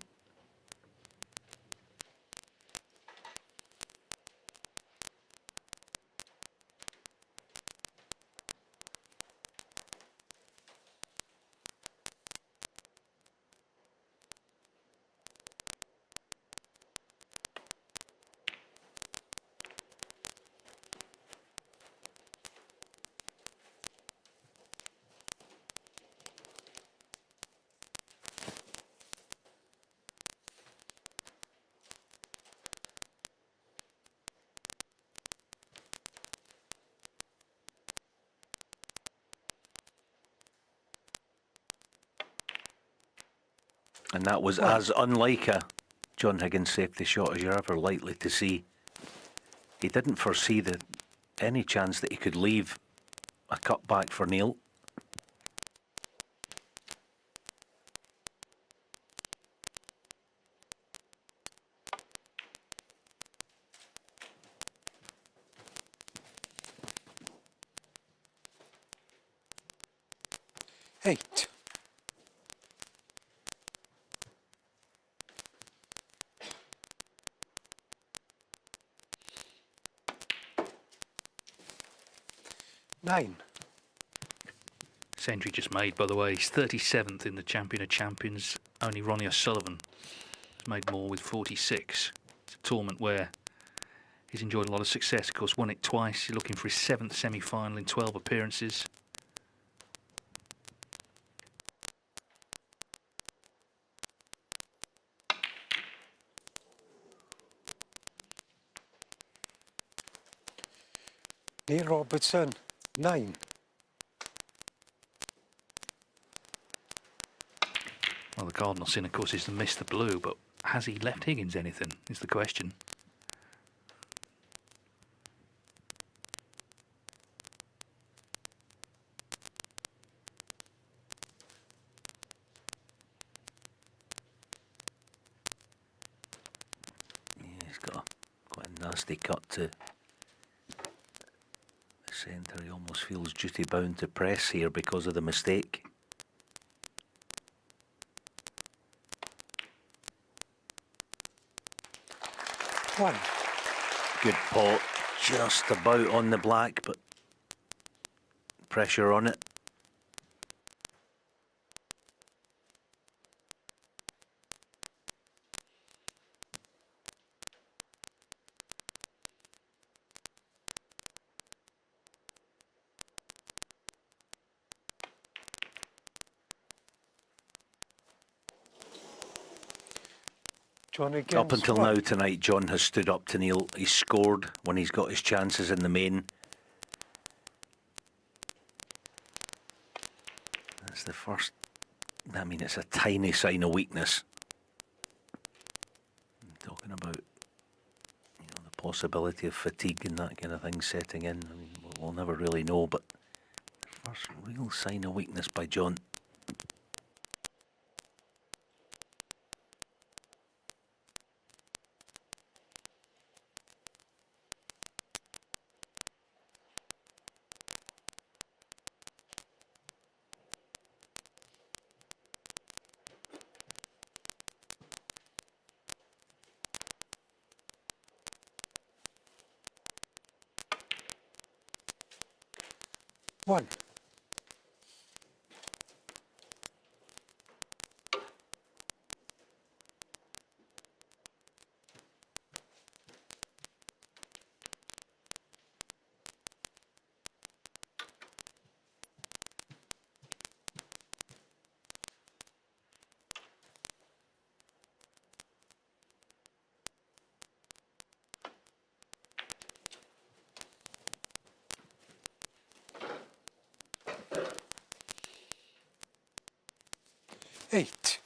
And that was as unlike a John Higgins safety shot as you're ever likely to see. He didn't foresee any chance that he could leave a cutback for Neil. Eight. Nine. Century just made, by the way. He's 37th in the Champion of Champions. Only Ronnie O'Sullivan has made more with 46. It's a tournament where he's enjoyed a lot of success. Of course, won it twice. He's looking for his 7th semi-final in 12 appearances. Neil Robertson, 9. Well, the cardinal sin, of course, is to miss the blue, but has he left Higgins anything, is the question. Yeah, he's got quite a nasty cut to centre. He almost feels duty bound to press here because of the mistake. One. Good pot, just about on the black, but pressure on it. John Higgins, Up until now tonight, John has stood up to Neil. He's scored when he's got his chances in the main. That's the first. I mean, it's a tiny sign of weakness. I'm talking about, the possibility of fatigue and that kind of thing setting in. I mean, we'll never really know, but the first real sign of weakness by John. One. Eight.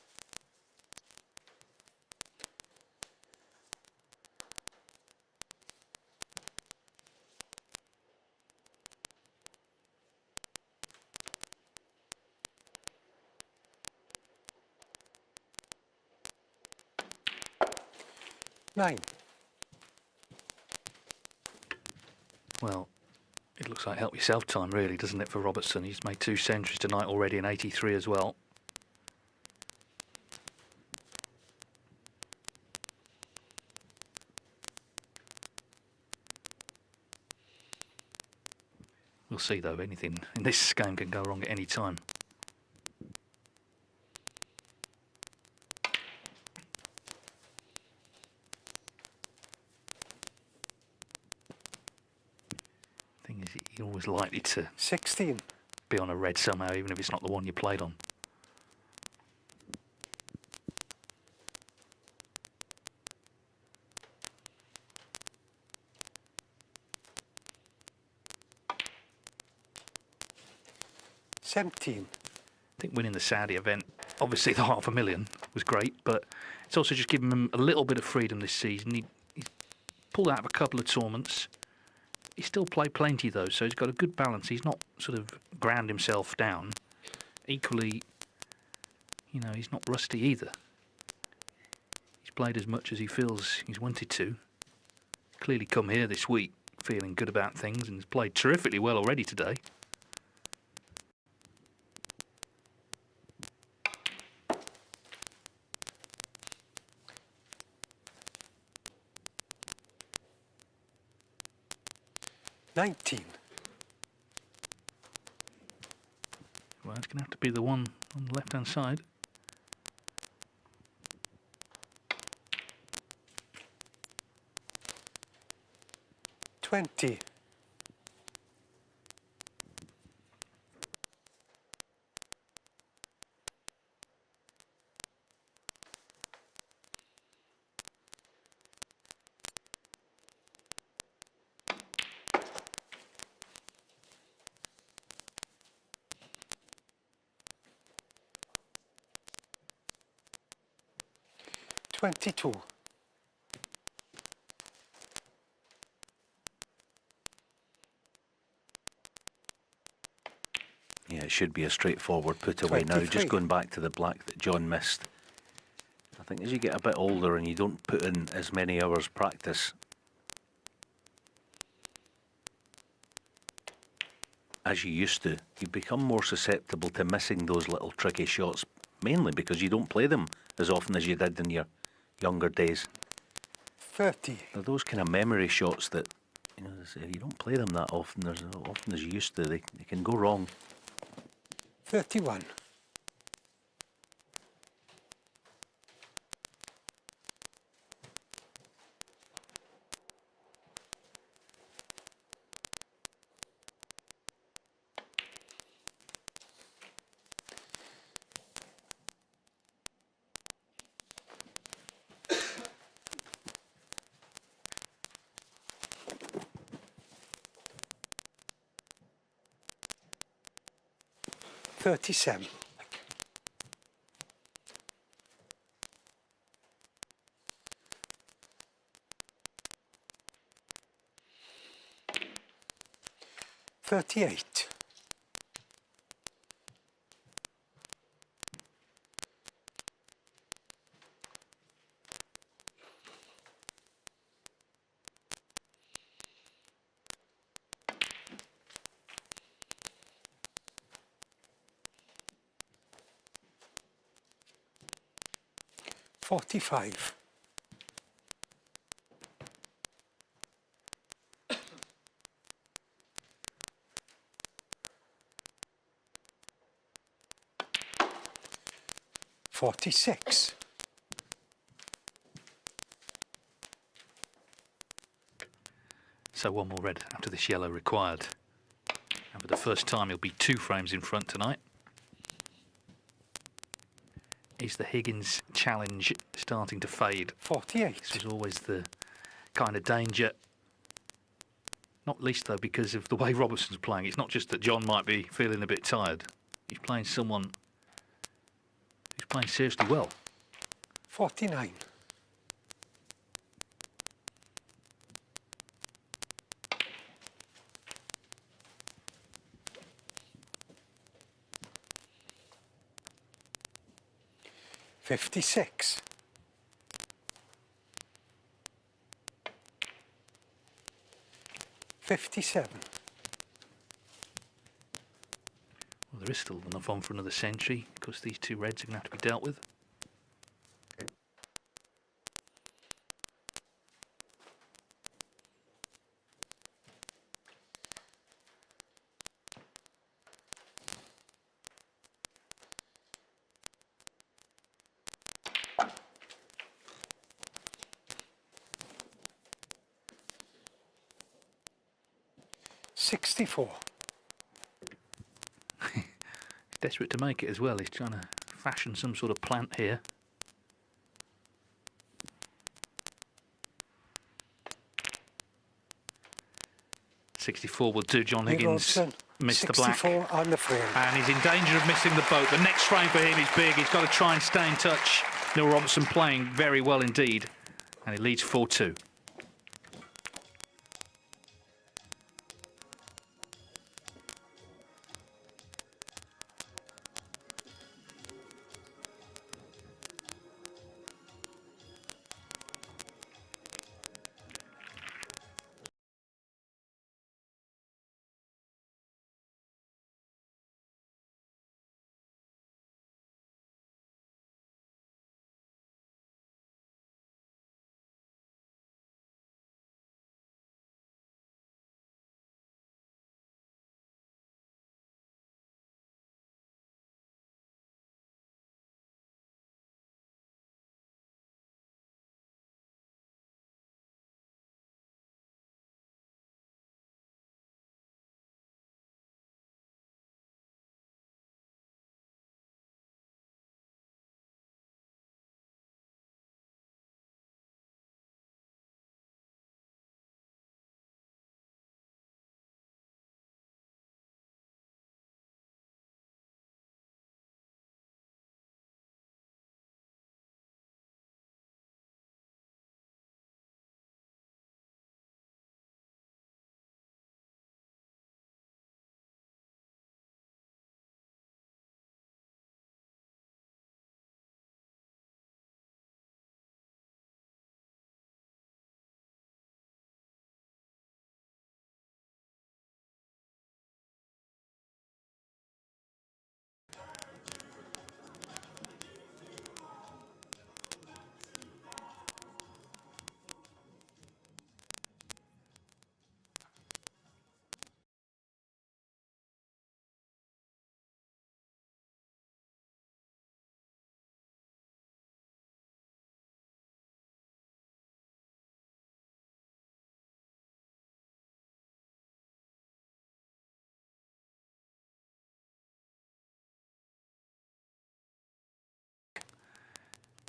9. Well, it looks like help yourself time, really, doesn't it, for Robertson? He's made 2 centuries tonight already and 83 as well. We'll see, though. Anything in this game can go wrong at any time. Thing is, you're always likely to 16. be on a red somehow, even if it's not the one you played on. I think winning the Saudi event, obviously the $500,000 was great, but it's also just given him a little bit of freedom this season. He's pulled out of a couple of tournaments. He still played plenty though, so he's got a good balance. He's not sort of ground himself down. Equally, you know, he's not rusty either. He's played as much as he feels he's wanted to. Clearly come here this week feeling good about things and has played terrifically well already today. $19. Well, it's going to have to be the one on the left-hand side. $20. $22. Yeah, it should be a straightforward put away now. 23. Just going back to the black that John missed. I think as you get a bit older and you don't put in as many hours practice as you used to, you become more susceptible to missing those little tricky shots, mainly because you don't play them as often as you did in your younger days. 30. They're those kind of memory shots that, you know, you don't play them that often, as often as you used to. They can go wrong. 31. $37. $38. $45. $46. So one more red after this yellow required. And for the first time, he'll be 2 frames in front tonight. Is the Higgins challenge starting to fade? 48. This was always the kind of danger. Not least, though, because of the way Robertson's playing. It's not just that John might be feeling a bit tired. He's playing someone who's playing seriously well. 49. $56. 57. Well, there is still enough on for another century because these two reds are going to have to be dealt with. $64. He's desperate to make it as well. He's trying to fashion some sort of plant here. $64 will do. John Higgins missed the black. 64 on the frame. And he's in danger of missing the boat. The next frame for him is big. He's got to try and stay in touch. Neil Robertson playing very well indeed. And he leads 4-2.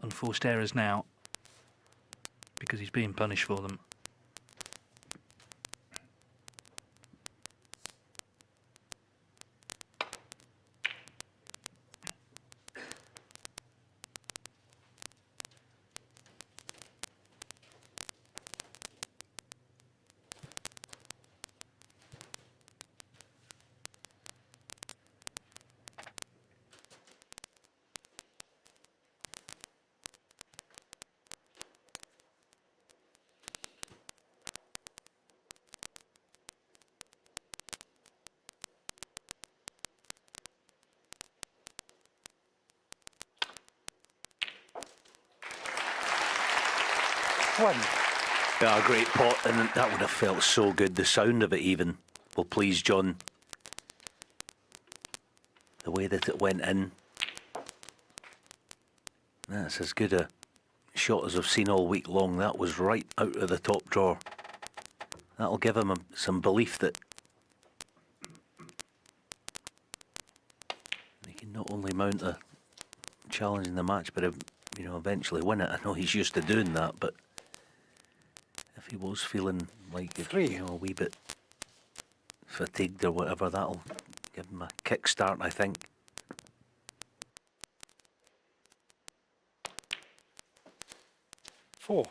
Unforced errors now because he's being punished for them. One. Yeah, a great pot, and that would have felt so good. The sound of it even will please John. The way that it went in. That's as good a shot as I've seen all week long. That was right out of the top drawer. That'll give him some belief that he can not only mount a challenge in the match, but you know, eventually win it. I know he's used to doing that, but if he was feeling like you know, a wee bit fatigued or whatever, that'll give him a kick start, I think. Four.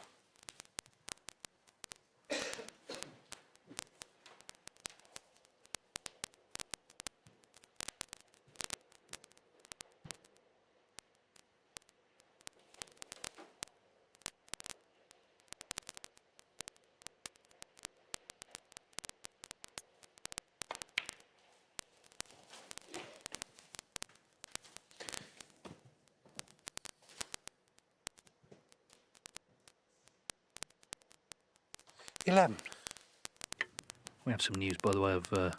11. We have some news, by the way, of the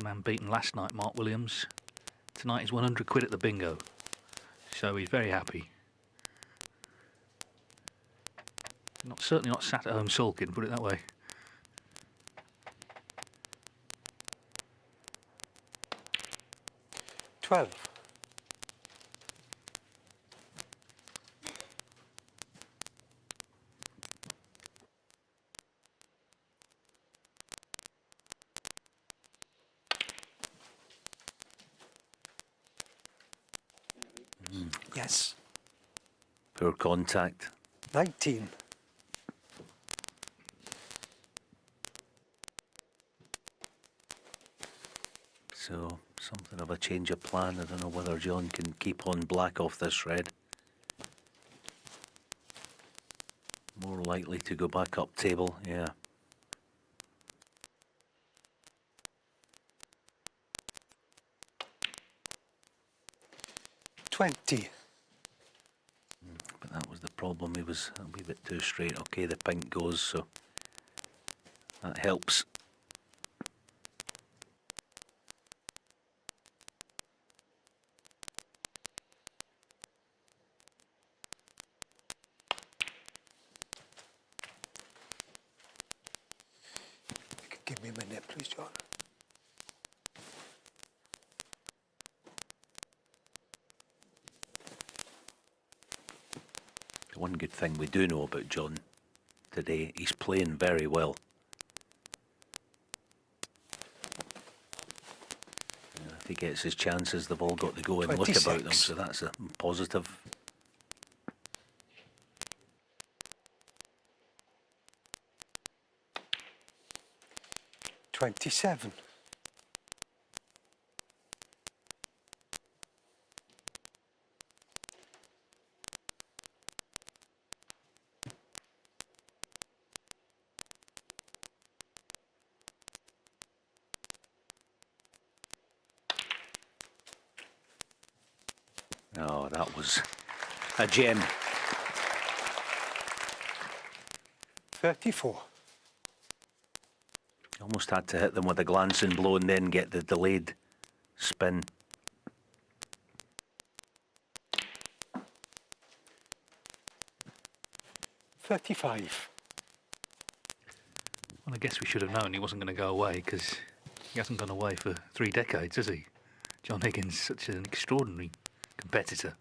man beaten last night, Mark Williams. Tonight he's 100 quid at the bingo, so he's very happy. Certainly not sat at home sulking, put it that way. $12. Yes. Poor contact. 19. So, something of a change of plan. I don't know whether John can keep on black off this red. More likely to go back up table, yeah. $20. But that was the problem. He was a wee bit too straight. Okay, the pink goes, so that helps. Give me a minute, please, John. One good thing we do know about John today, he's playing very well. If he gets his chances, they've all got to go and look 26. about them, so that's a positive. $27. Oh, that was a gem. 34. Almost had to hit them with a glancing blow and then get the delayed spin. $35. Well, I guess we should have known he wasn't going to go away, because he hasn't gone away for 3 decades, has he? John Higgins, such an extraordinary competitor.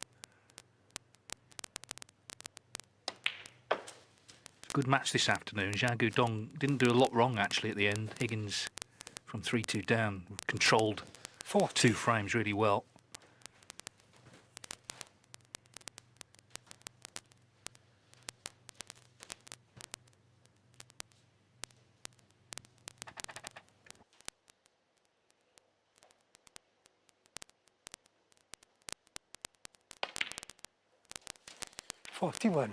Good match this afternoon. Zhao Guodong didn't do a lot wrong actually at the end. Higgins from 3-2 down controlled 2 frames really well. $41.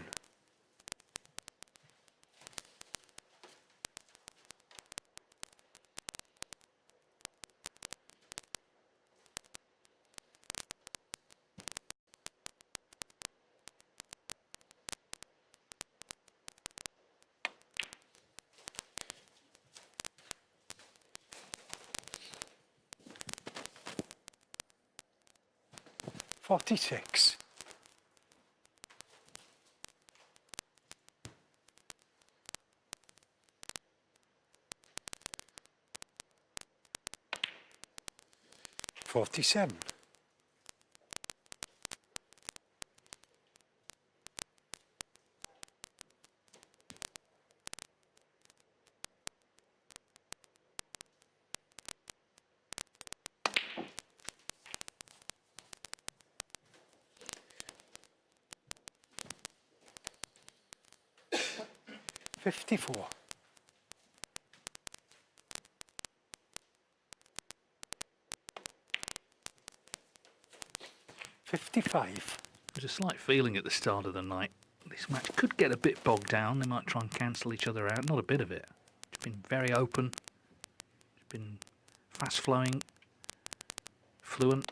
$46. $47. $54. $55. There's a slight feeling at the start of the night this match could get a bit bogged down. They might try and cancel each other out. Not a bit of it. It's been very open. It's been fast flowing, fluent.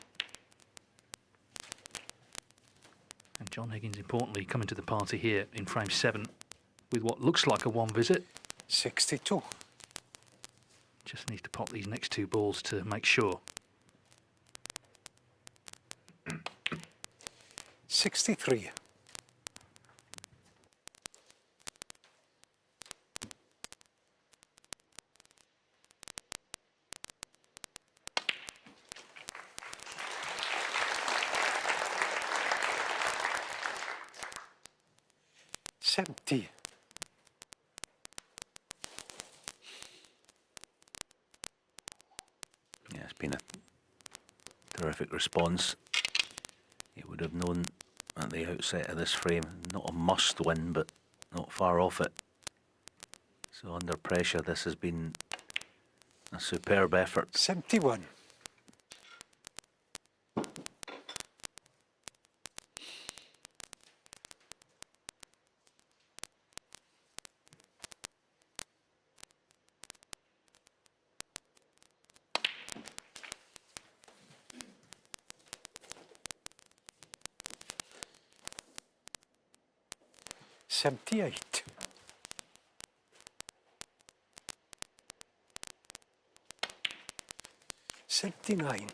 John Higgins, importantly, coming to the party here in frame 7 with what looks like a 1 visit. 62. Just needs to pop these next two balls to make sure. 63. Empty. Yeah, it's been a terrific response. He would have known at the outset of this frame, not a must win, but not far off it. So under pressure, this has been a superb effort. 71. $78. $79.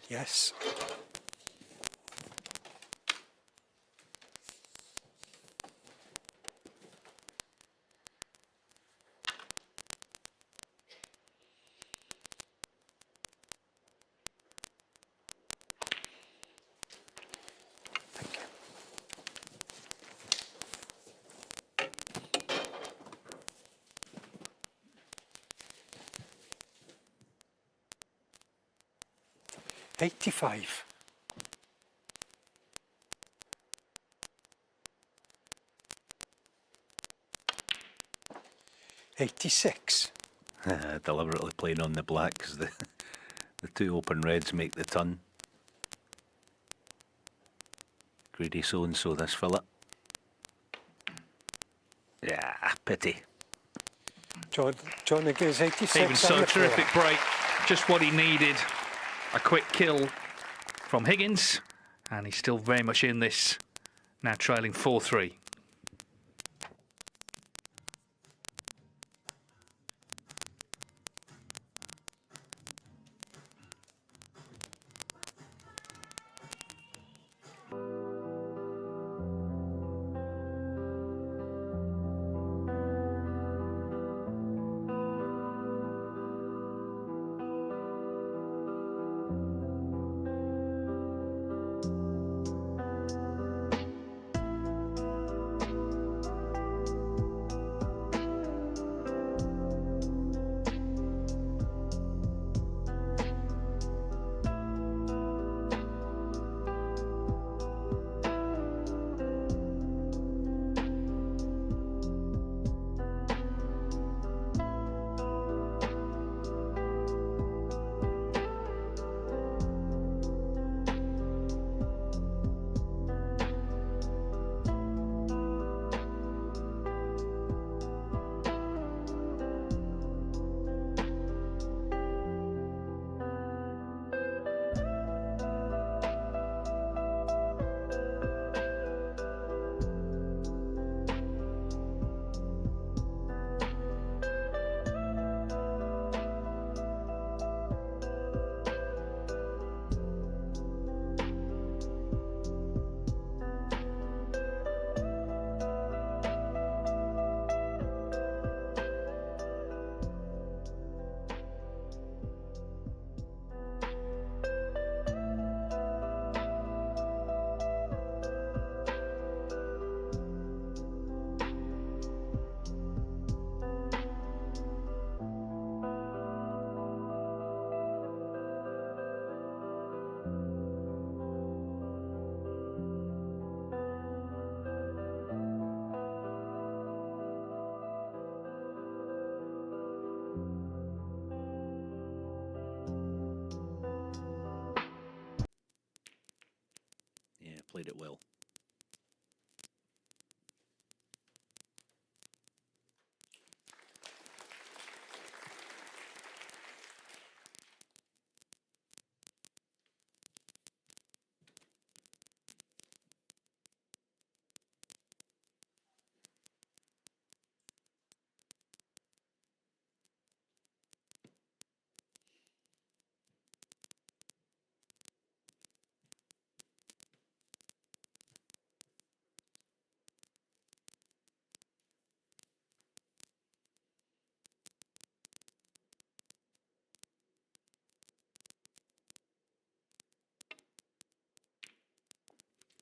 Yes. Thank you. $85. $86. Deliberately playing on the black because the two open reds make the ton. Greedy so-and-so this fella. Yeah, pity. John against 86. Even so, terrific break. Just what he needed. A quick kill from Higgins. And he's still very much in this. Now trailing 4-3. Yeah, played it well.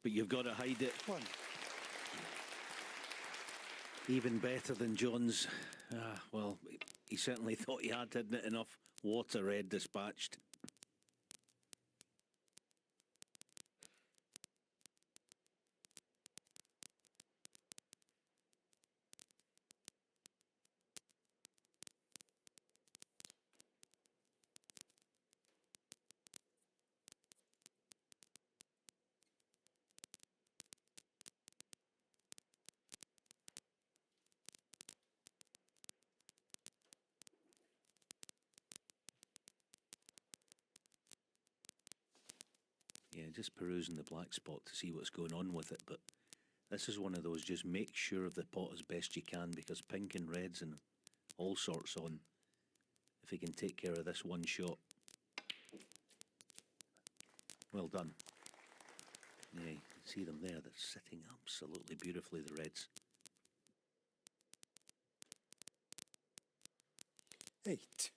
but you've got to hide it. 1. Even better than John's. Well, he certainly thought he hadn't it enough water red dispatched. Yeah, just perusing the black spot to see what's going on with it, but this is one of those, just make sure of the pot as best you can, because pink and reds and all sorts on, if he can take care of this one shot. Well done. Yeah, you can see them there, they're sitting absolutely beautifully, the reds. 8.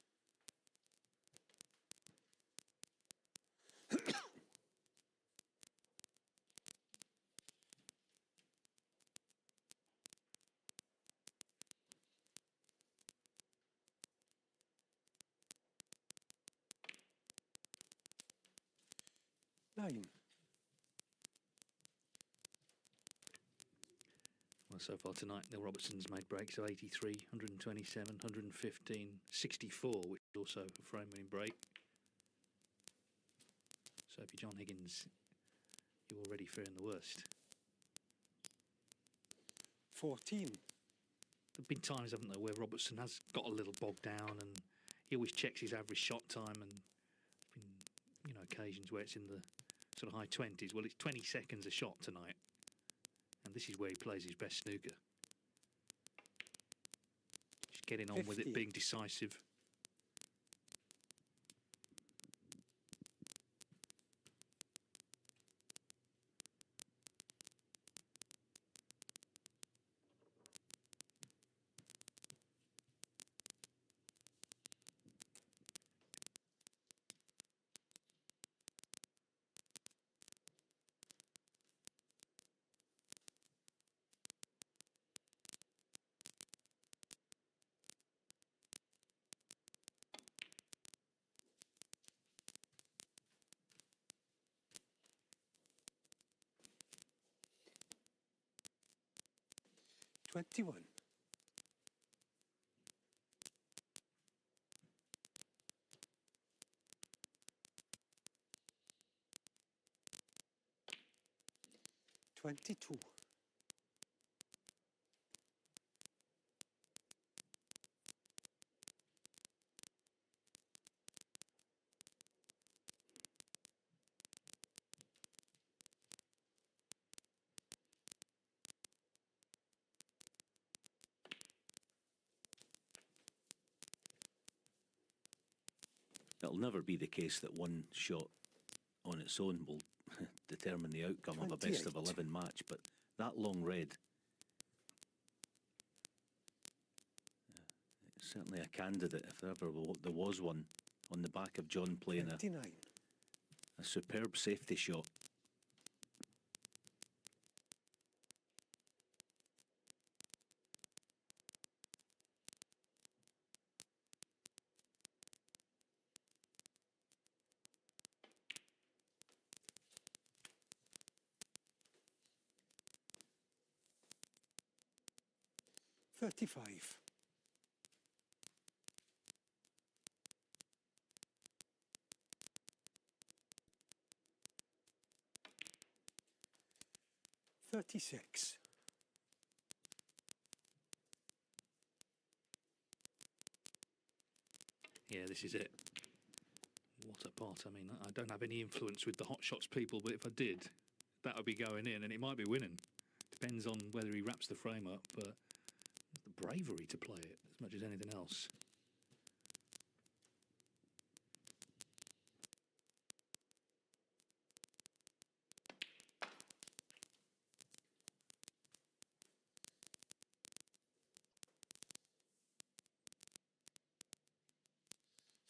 9. Well, so far tonight, Neil Robertson's made breaks of 83, 127, 115, 64, which is also a frame-winning break. So if you're John Higgins, you're already fearing the worst. 14. There've been times, haven't there, where Robertson has got a little bogged down, and he always checks his average shot time, and there's been, you know, occasions where it's in the sort of high 20s. Well, it's 20 seconds a shot tonight, and this is where he plays his best snooker. Just getting on with it, 50. being decisive. Twenty-one. 22. 'It'll never be the case that one shot on its own will determine the outcome of a best of 28. 11 match, but that long red, it's certainly a candidate, if ever there was one, on the back of John playing 29. a superb safety shot. $35. 36. 'Yeah, this is it. What a pot. I mean, I don't have any influence with the hot shots people, but if I did, that would be going in, and it might be winning. Depends on whether he wraps the frame up, but the bravery to play it as much as anything else.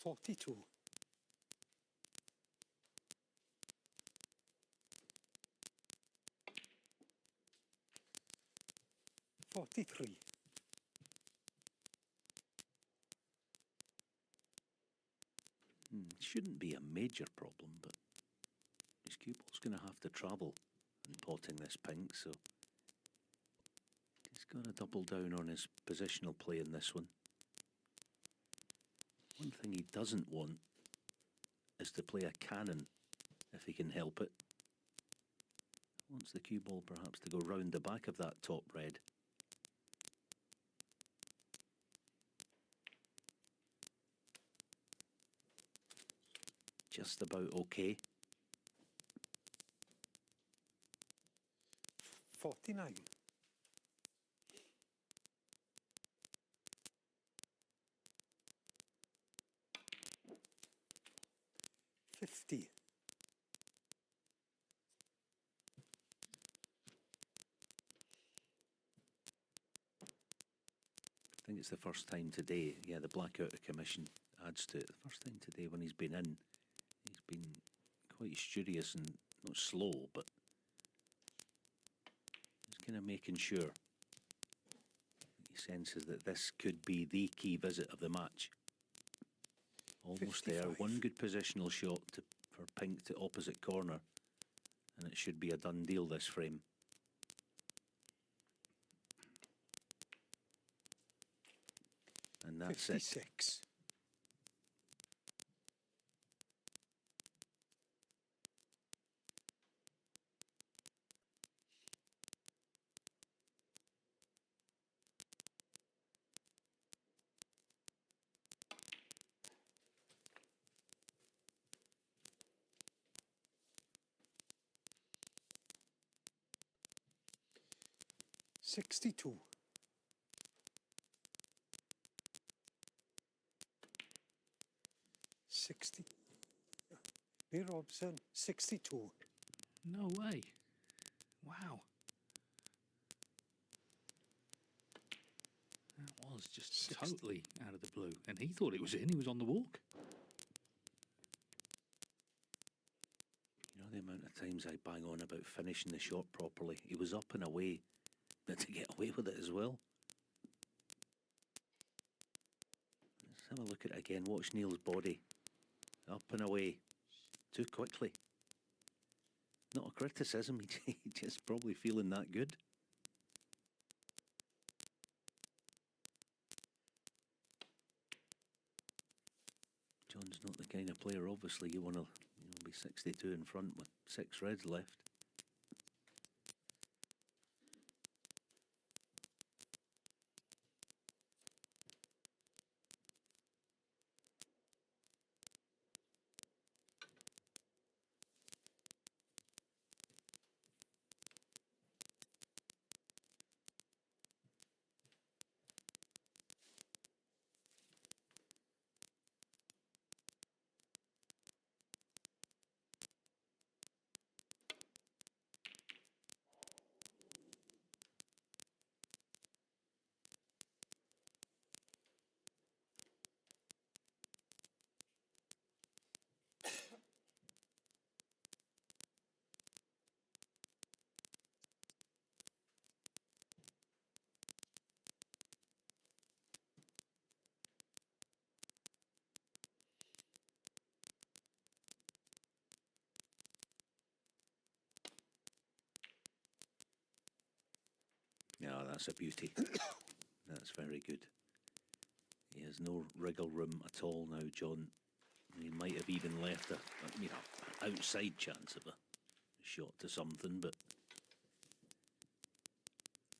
$42. 53. Shouldn't be a major problem, but his cue ball's going to have to travel in potting this pink, so he's got to double down on his positional play in this one. One thing he doesn't want is to play a cannon if he can help it. Wants the cue ball perhaps to go round the back of that top red. Just about okay. 49. 50. I think it's the first time today, yeah, the blackout of commission adds to it. The first time today when he's been in, he's been quite studious and not slow, but he's kind of making sure. He senses that this could be the key visit of the match. Almost 55. There, one good positional shot for pink to opposite corner, and it should be a done deal this frame. And that's 56. It. $62. 60. B. Robertson, 62. No way. Wow. That was just 60. totally out of the blue. And he thought it was in. He was on the walk. You know the amount of times I bang on about finishing the shot properly. He was up and away, but to get away with it as well. Let's have a look at it again. Watch Neil's body. Up and away. Too quickly. Not a criticism, he's just probably feeling that good. John's not the kind of player, obviously, you want to be 62 in front with 6 reds left. Yeah, that's a beauty. That's very good. He has no wriggle room at all now, John. He might have even left an outside chance of a shot to something, but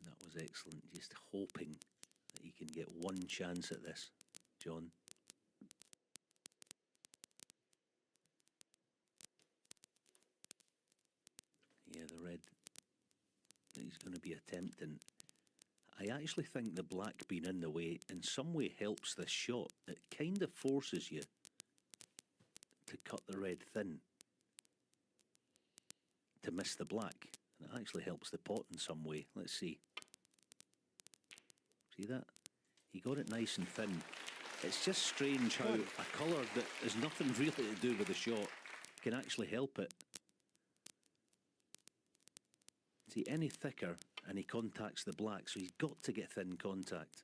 that was excellent. Just hoping that he can get one chance at this, John. Yeah, the red that he's going to be attempting. I actually think the black being in the way in some way helps this shot. It kind of forces you to cut the red thin to miss the black. And it actually helps the pot in some way. Let's see. See that? He got it nice and thin. It's just strange how a colour that has nothing really to do with the shot can actually help it. See, any thicker And he contacts the black, so he's got to get thin contact.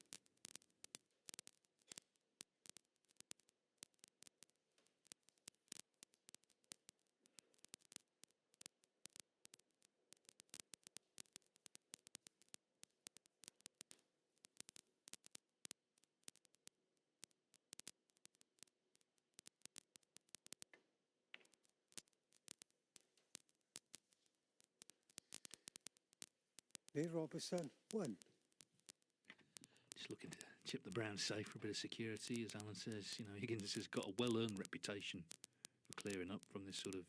Lee Robertson, 1. Just looking to chip the brown safe for a bit of security. As Alan says, you know, Higgins has got a well-earned reputation for clearing up from this sort of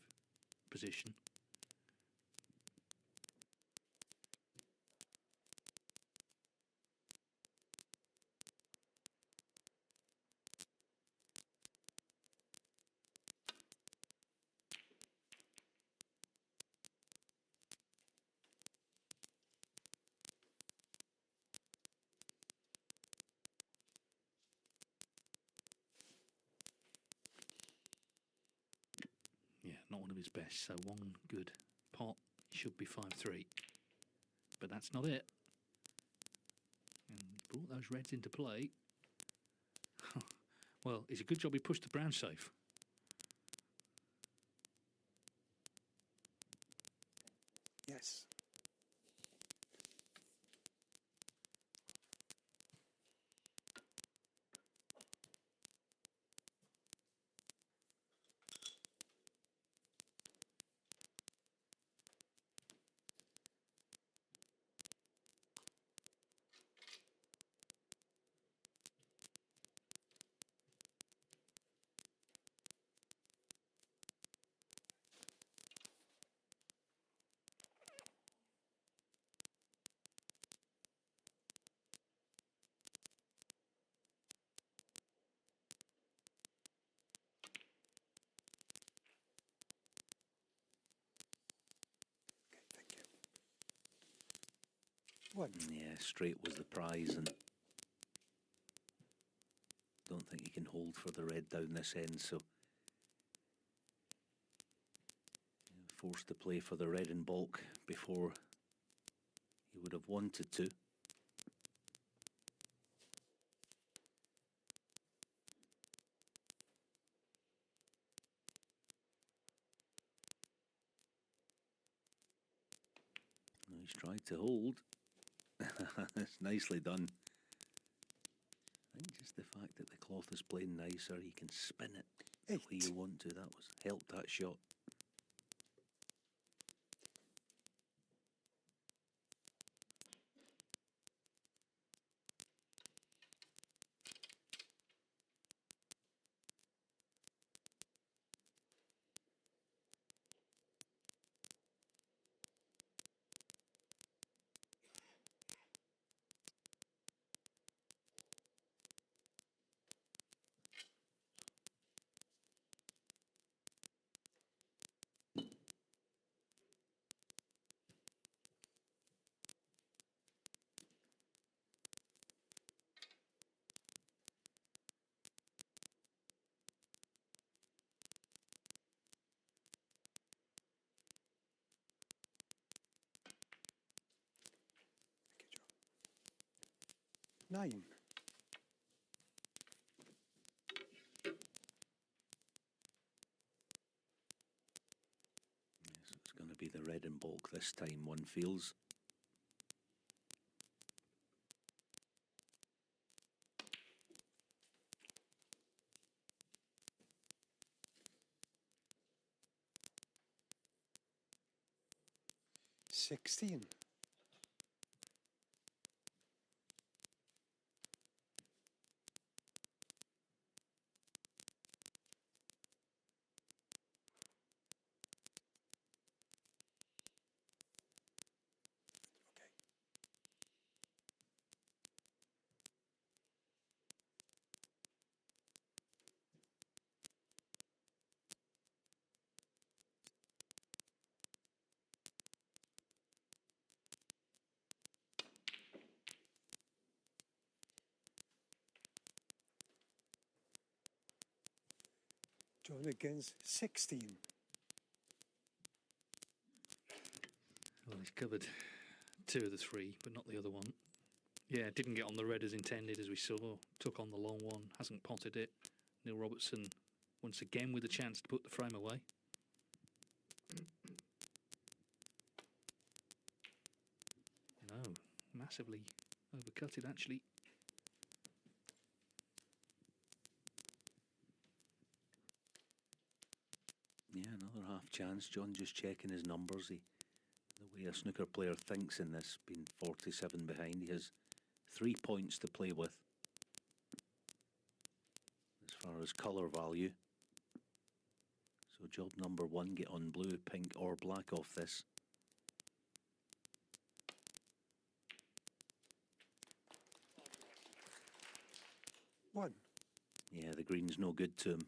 position. Yeah, not one of his best. So one good pot should be 5-3. But that's not it. And he's brought those reds into play. Well, it's a good job he pushed the brown safe. Yes. Okay, thank you. 1. Yeah, straight was the prize, and don't think he can hold for the red down this end, so forced to play for the red in bulk before he would have wanted to. He's tried to hold. It's nicely done. I think just the fact that the cloth is playing nicer, you can spin it the way you want to. That was helped that shot. Thank you, John. 9. Yes, it's going to be the red in bulk this time, one feels. $16. Okay. John Higgins, 16. Well, he's covered 2 of the 3, but not the other one. Yeah, didn't get on the red as intended, as we saw. Took on the long one, hasn't potted it. Neil Robertson once again with a chance to put the frame away. No, massively overcut it actually. Yeah, another half chance. John just checking his numbers. The way a snooker player thinks in this, being 47 behind, he has 3 points to play with as far as colour value. So job number 1, get on blue, pink or black off this. One. Yeah, the green's no good to him.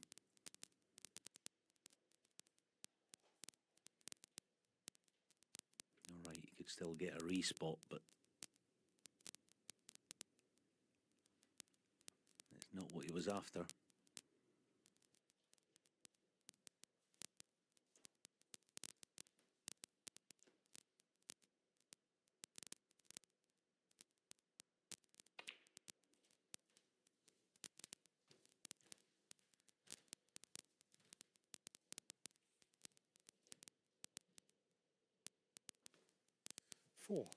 Alright, he could still get a respot, but it's not what he was after. Four.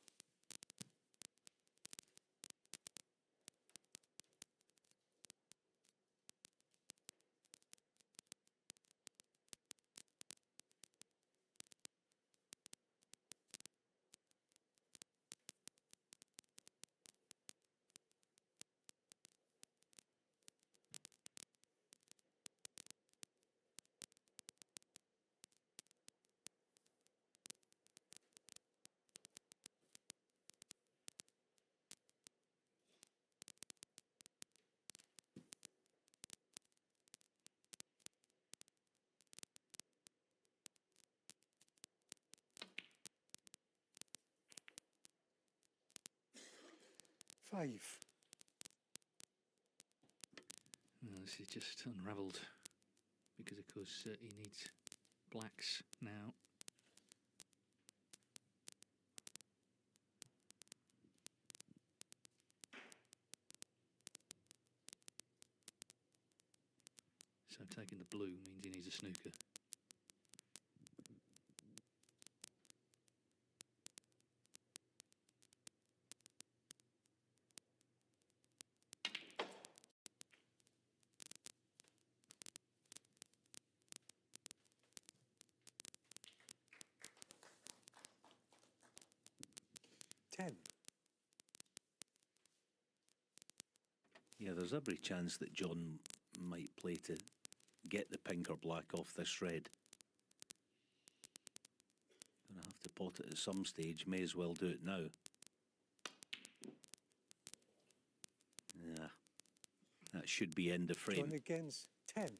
Five. Well, this is just unravelled because, of course, he needs blacks now. So taking the blue means he needs a snooker. Yeah, there's every chance that John might play to get the pink or black off this red. Gonna have to pot it at some stage, may as well do it now. Yeah, that should be end of frame. John against 10.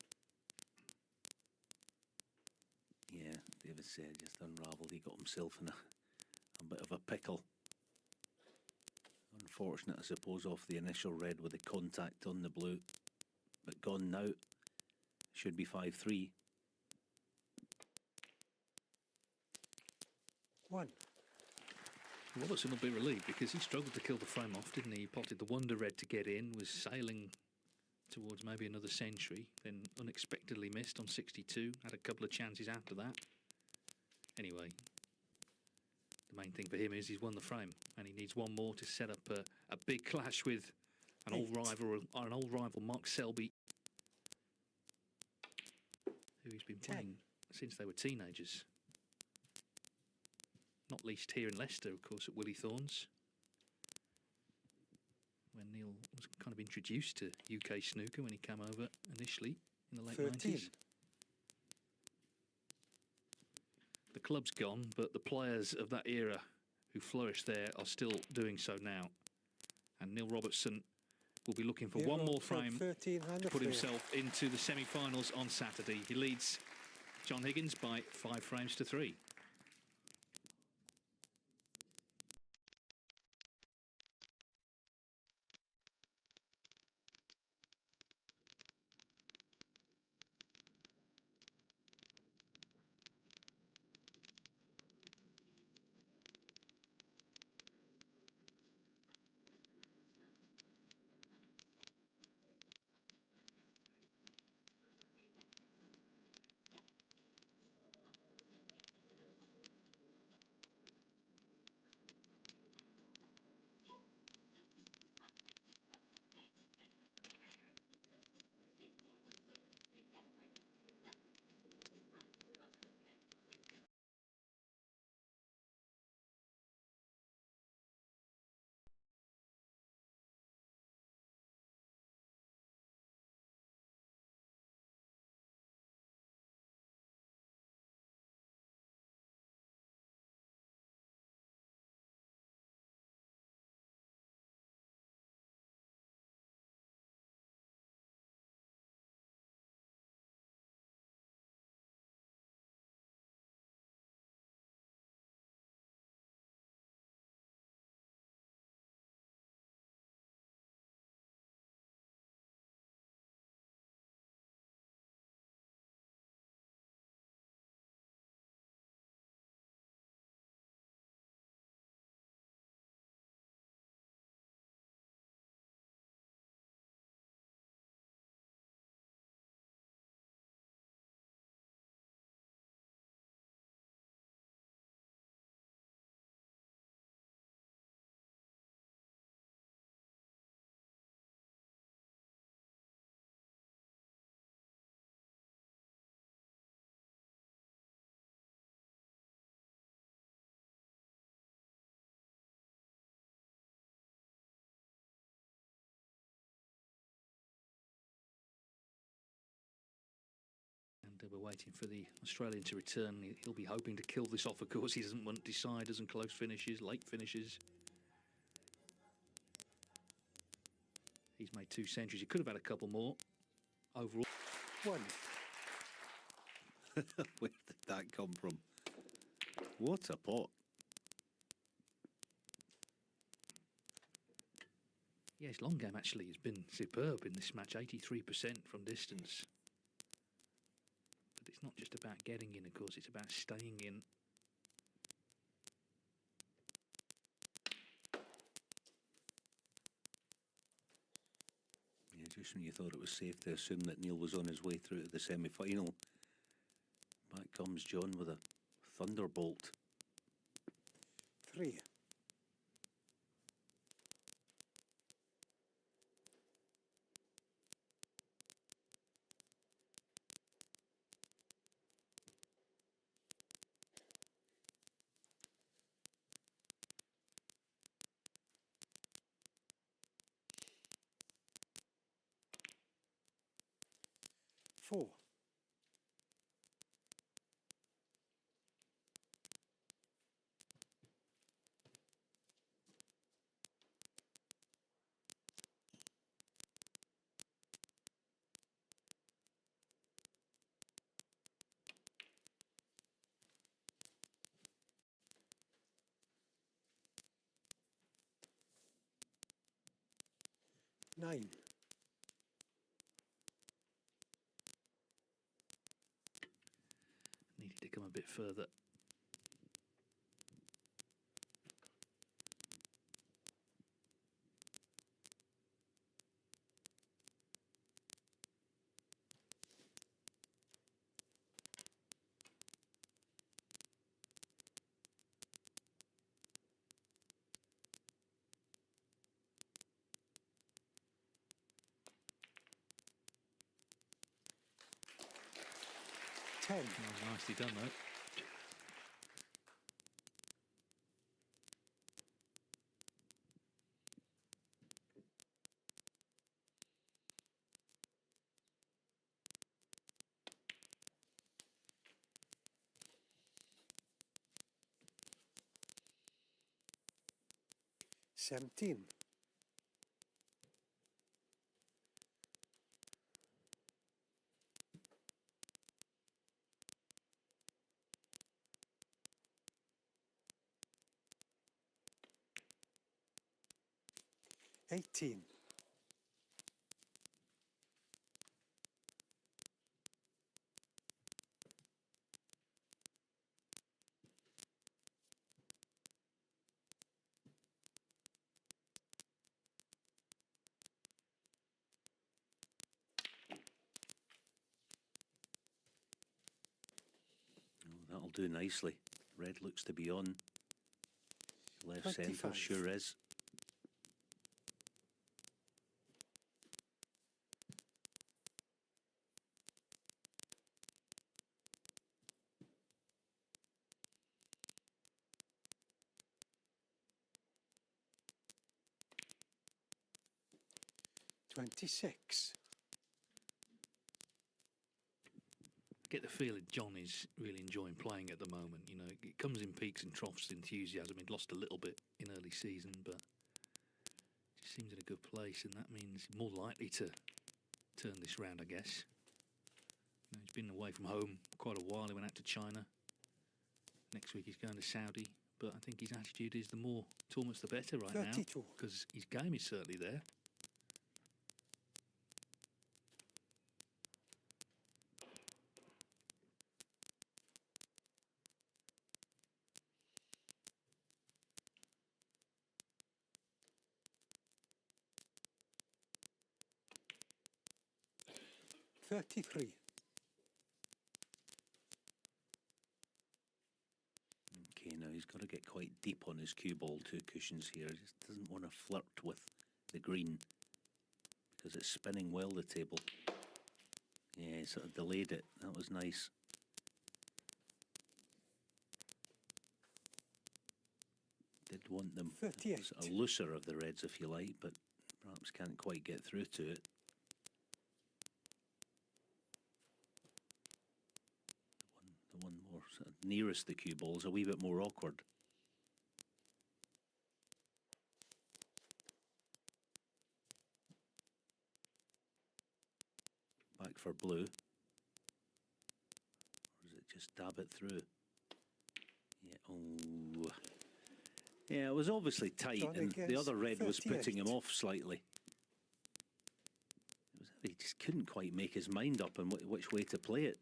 Yeah, David said just unravelled. He got himself in a bit of a pickle. Unfortunate, I suppose, off the initial red with the contact on the blue. But gone now. Should be 5-3. One. Robertson will be relieved because he struggled to kill the frame off, didn't he? He potted the wonder red to get in, was sailing towards maybe another century, then unexpectedly missed on 62, had a couple of chances after that. Anyway, the main thing for him is he's won the frame, and he needs one more to set up a big clash with an old rival, Mark Selby, who he's been playing since they were teenagers. Not least here in Leicester, of course, at Willie Thorne's, when Neil was kind of introduced to UK snooker when he came over initially in the late 13. 90s. The club's gone, but the players of that era who flourished there are still doing so now. And Neil Robertson will be looking for one more frame to put himself into the semi-finals on Saturday. He leads John Higgins by 5 frames to 3. And we're waiting for the Australian to return. He'll be hoping to kill this off, of course. He doesn't want deciders and close finishes, late finishes. He's made 2 centuries. He could have had a couple more overall. 1. Where did that come from? What a pot. Yeah, his long game actually has been superb in this match, 83% from distance. But it's not just about getting in, of course, it's about staying in. Yeah, just when you thought it was safe to assume that Neil was on his way through to the semi-final, back comes John with a thunderbolt. 3. Four. 9. Needed to come a bit further. Oh, nicely done, though. Seventeen. 18. 'That'll do nicely. Red looks to be on. Left centre 25. sure is. I 26. get the feeling John is really enjoying playing at the moment. You know, it comes in peaks and troughs, enthusiasm. He'd lost a little bit in early season, but just seems in a good place, and that means more likely to turn this round, I guess. You know, he's been away from home quite a while. He went out to China. Next week he's going to Saudi, but I think his attitude is the more tournaments the better right 32. now, because his game is certainly there. $33. Okay, now he's got to get quite deep on his cue ball, 2 cushions here. He just doesn't want to flirt with the green because it's spinning well, the table. Yeah, he sort of delayed it. That was nice. Did want them 38. sort of looser of the reds, if you like, but perhaps can't quite get through to it. sort of nearest the cue ball is a wee bit more awkward. Back for blue. Or is it just dab it through? Yeah, oh. Yeah, it was obviously tight, and the other red was putting him off slightly. He just couldn't quite make his mind up on which way to play it.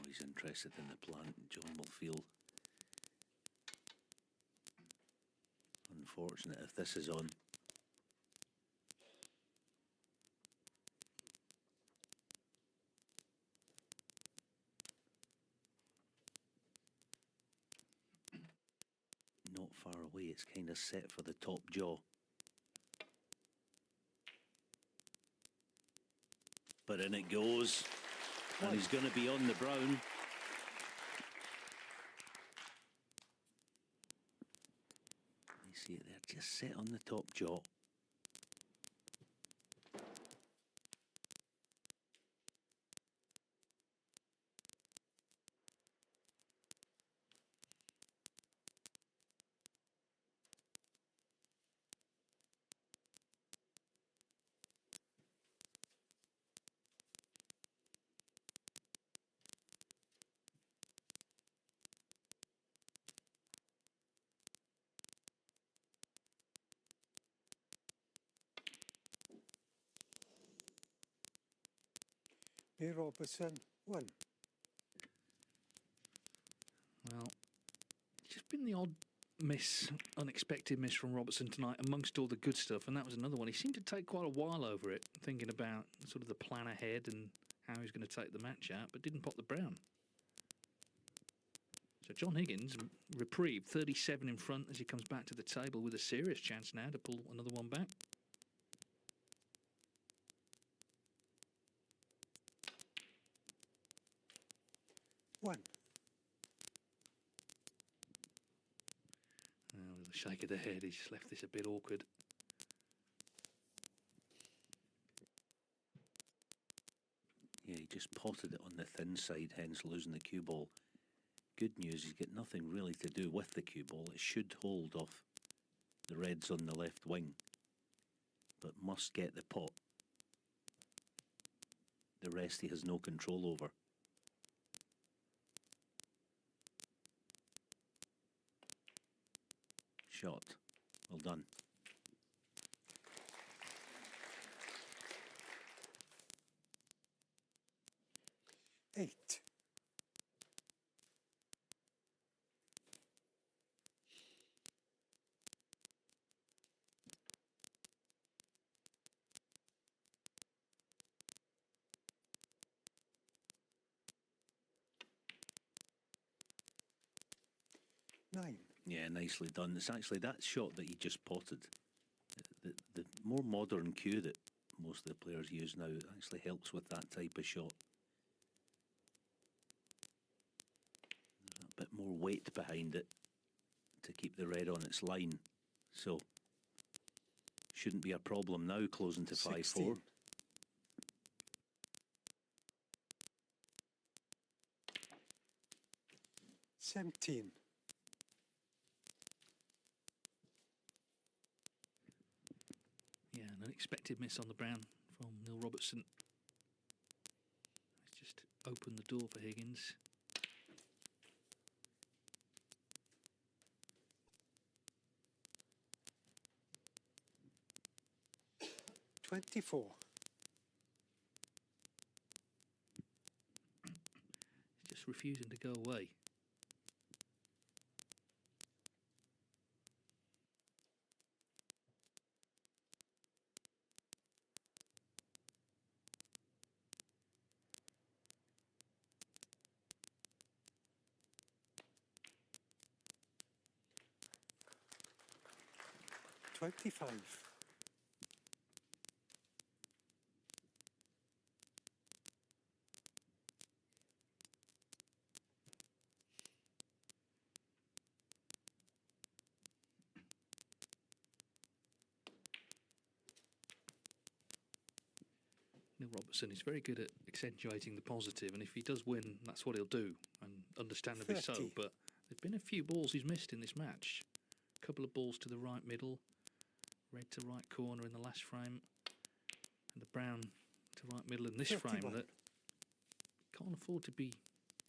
He's interested in the plant. John will feel unfortunate if this is on. Not far away, it's kind of set for the top jaw. But in it goes. And he's going to be on the brown. You see it there, just set on the top jaw. Robertson, 1. Well, it's just been the odd miss, unexpected miss from Robertson tonight amongst all the good stuff, and that was another one. He seemed to take quite a while over it, thinking about sort of the plan ahead and how he was going to take the match out, but didn't pot the brown. So John Higgins, reprieve, 37 in front as he comes back to the table with a serious chance now to pull another one back. One. With a shake of the head, he just left this a bit awkward. Yeah, he just potted it on the thin side, hence losing the cue ball. Good news, he's got nothing really to do with the cue ball. It should hold off the reds on the left wing, but must get the pot. The rest he has no control over. Shot. Well done. Eight. Nine. Yeah, nicely done. It's actually that shot that you just potted. The more modern cue that most of the players use now actually helps with that type of shot. There's a bit more weight behind it to keep the red on its line. So, shouldn't be a problem now, closing to 5-4. 17. Yeah, an unexpected miss on the brown from Neil Robertson. Let's just open the door for Higgins. 24. He's just refusing to go away. $25. Neil Robertson is very good at accentuating the positive, and if he does win, that's what he'll do, and understandably so. 30. But there's been a few balls he's missed in this match. A couple of balls to the right middle, red to right corner in the last frame, and the brown to right middle in this 31. frame that can't afford to be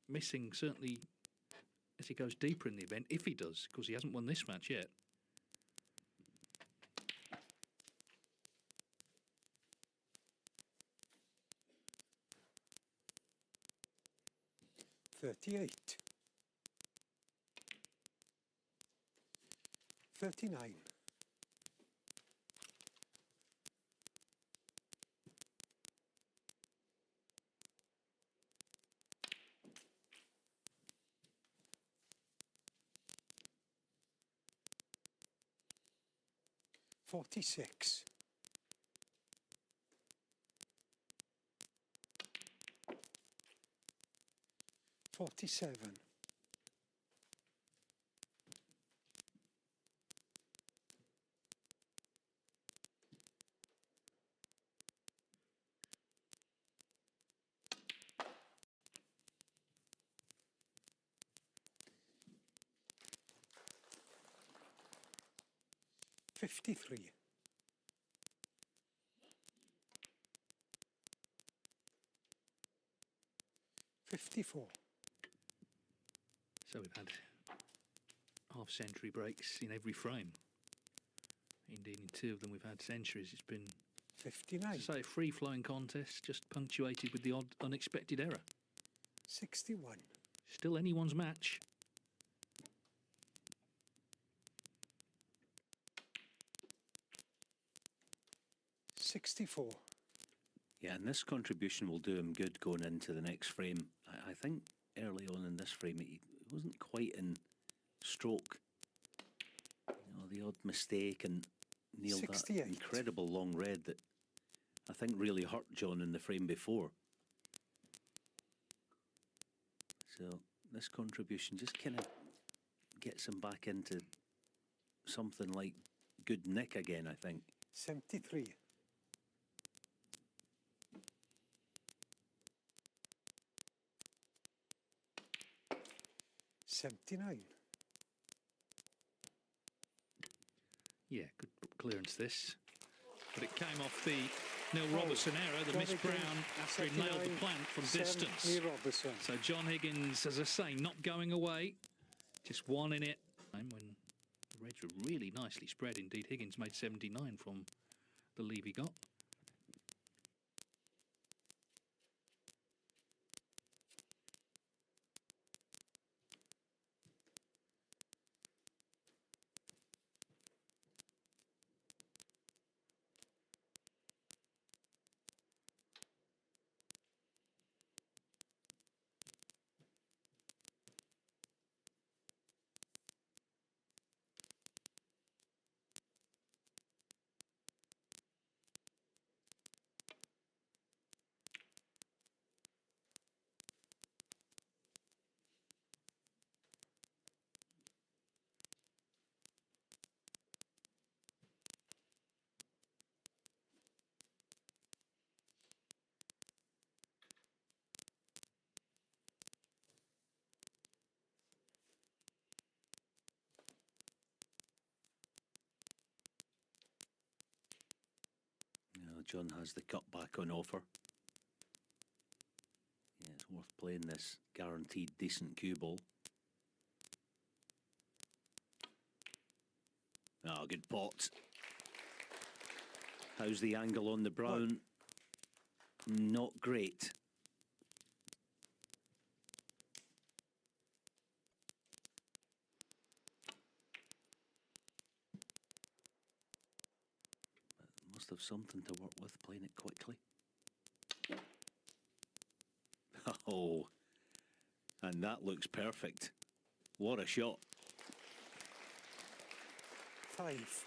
missing, certainly as he goes deeper in the event, if he does, because he hasn't won this match yet. 38. 39. 46. 47. 53. 54. So we've had half-century breaks in every frame. Indeed, in two of them we've had centuries. It's been, 59. as I say, a free-flowing contest, just punctuated with the odd unexpected error. 61. Still anyone's match. $64. Yeah, and this contribution will do him good going into the next frame. I think early on in this frame, he wasn't quite in stroke. You know, the odd mistake and nailed that 68. incredible long red that I think really hurt John in the frame before. So this contribution just kind of gets him back into something like good nick again, I think. 73. 79. Yeah, good clearance this. But it came off the Neil Robertson error, the miss Brown after he nailed the plant from distance. Neil Robertson. So John Higgins, as I say, not going away, just one in it. And when the reds were really nicely spread indeed, Higgins made 79 from the leave he got. John has the cut back on offer. Yeah, it's worth playing this guaranteed decent cue ball. Ah, good pot. How's the angle on the brown? Not great. But must have something to work with playing it quickly. Oh, and that looks perfect. What a shot. 5.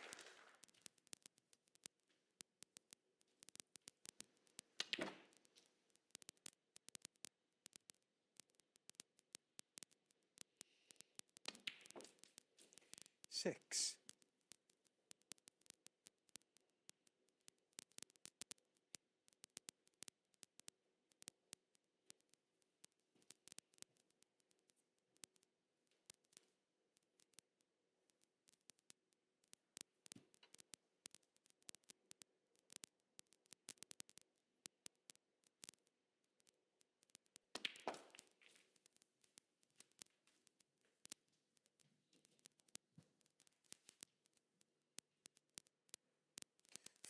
Six.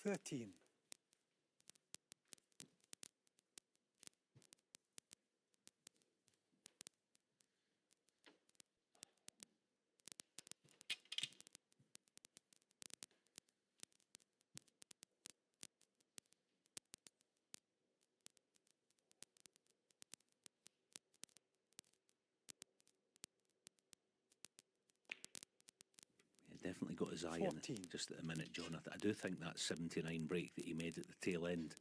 13. Definitely got his eye 14. in it just at the minute, John. I do think that 79 break that he made at the tail end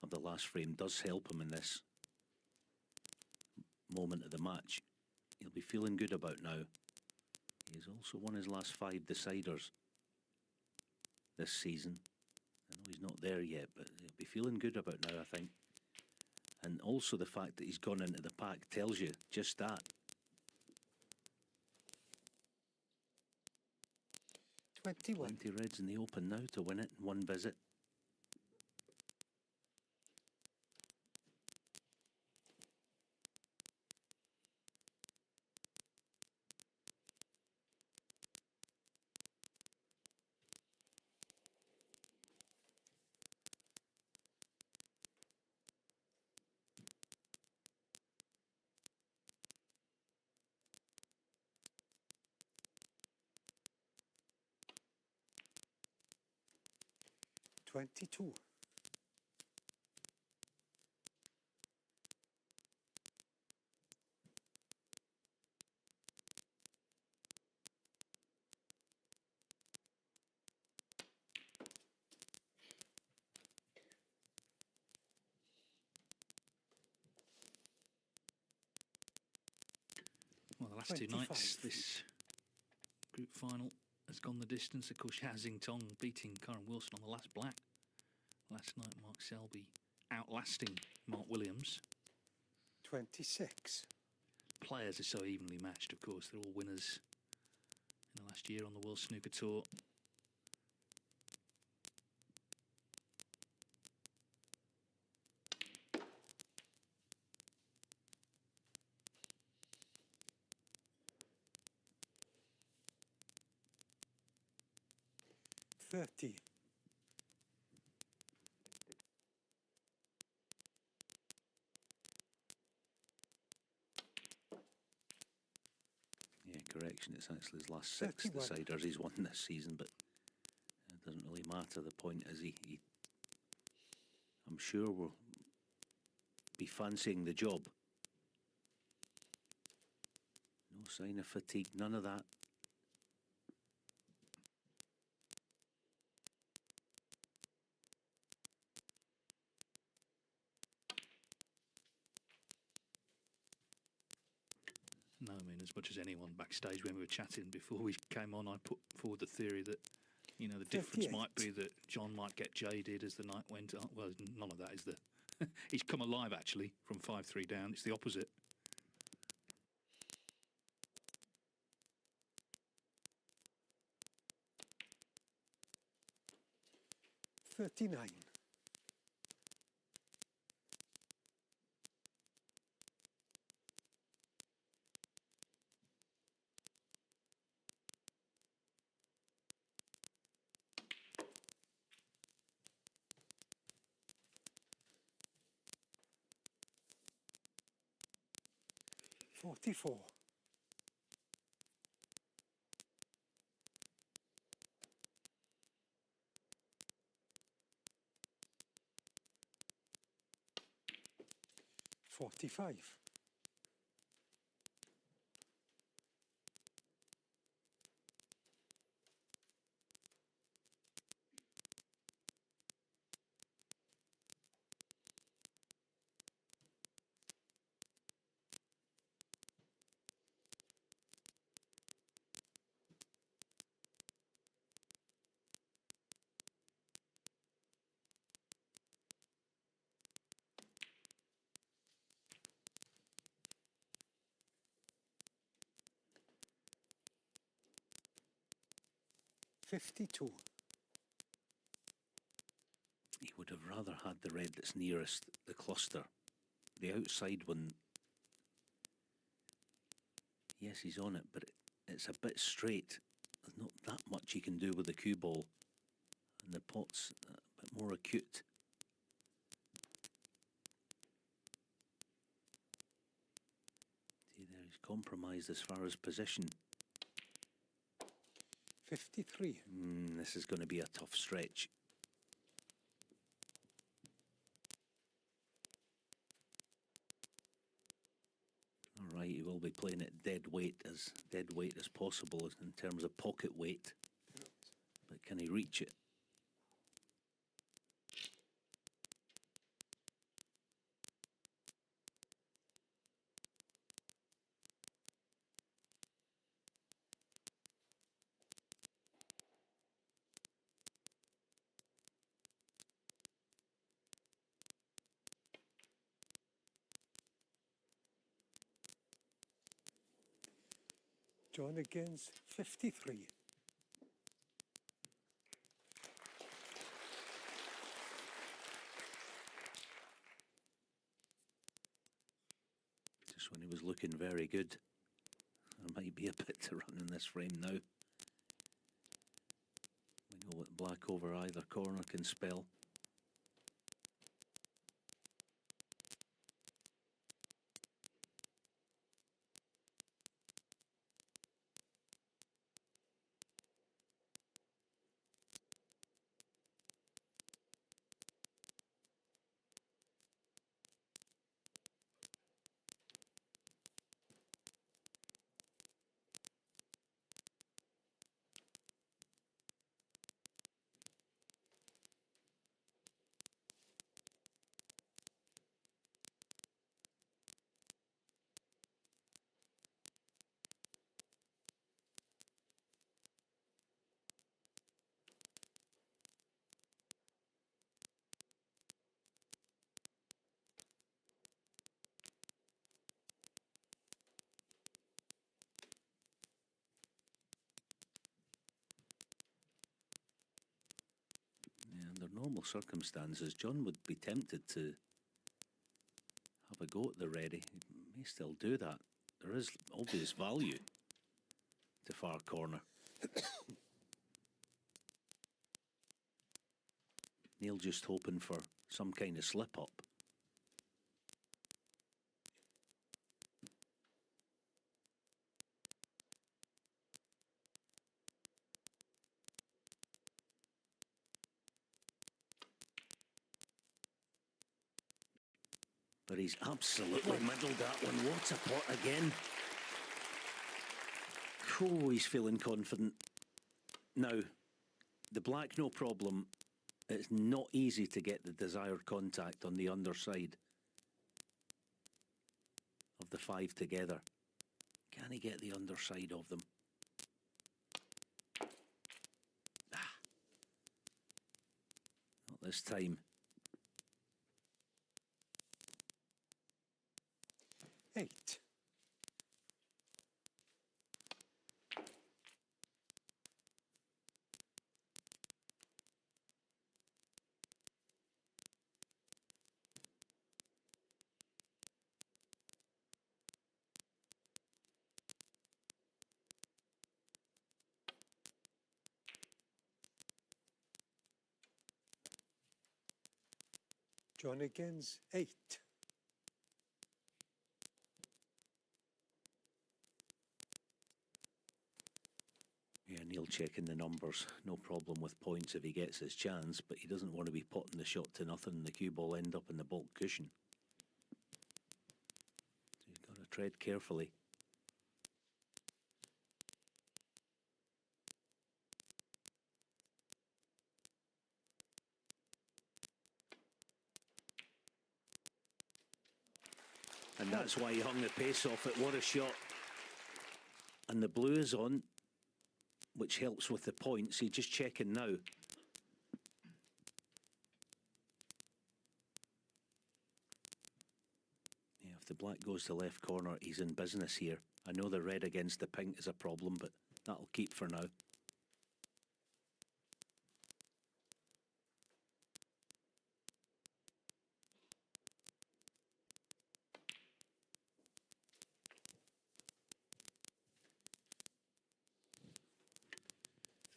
of the last frame does help him in this moment of the match. He'll be feeling good about now. He's also won his last 5 deciders this season. I know he's not there yet, but he'll be feeling good about now, I think. And also the fact that he's gone into the pack tells you just that. 21. 20 reds in the open now to win it in one visit. Twenty-two. Well, the last 2 25. nights, this group final has gone the distance. Of course, Yazing Tong beating Karen Wilson on the last black. Last night, Mark Selby outlasting Mark Williams. 26. Players are so evenly matched, of course. They're all winners in the last year on the World Snooker Tour. $30. Yeah, correction. It's actually his last 6 31. deciders he's won this season, but it doesn't really matter. The point is he I'm sure will be fancying the job. No sign of fatigue, none of that. No, I mean, as much as anyone backstage when we were chatting before we came on, I put forward the theory that, you know, the difference 58. might be that John might get jaded as the night went on. Well, none of that is the... He's come alive, actually, from 5-3 down. It's the opposite. $39. 44. 45. 52. He would have rather had the red that's nearest the cluster. The outside one, yes, he's on it, but it's a bit straight. There's not that much he can do with the cue ball. And the pot's a bit more acute. See there, he's compromised as far as position. 53. This is going to be a tough stretch. All right, he will be playing it dead weight as possible in terms of pocket weight. But can he reach it? John Higgins, 53. Just when he was looking very good. There might be a bit to run in this frame now. We know what black over either corner can spell. Yeah, under normal circumstances, John would be tempted to have a go at the ready. He may still do that. There is obvious value to far corner. Neil just hoping for some kind of slip up. But he's absolutely middled that one. What a pot again. Oh, he's feeling confident. Now, the black, no problem. It's not easy to get the desired contact on the underside of the five together. Can he get the underside of them? Not this time. 8. John Higgins, 8. Neil checking the numbers. No problem with points if he gets his chance, but he doesn't want to be putting the shot to nothing and the cue ball end up in the baulk cushion. So he's got to tread carefully. And that's why he hung the pace off it. What a shot. And the blue is on, which helps with the points. He's just checking now. Yeah, if the black goes to left corner, he's in business here. I know the red against the pink is a problem, but that'll keep for now.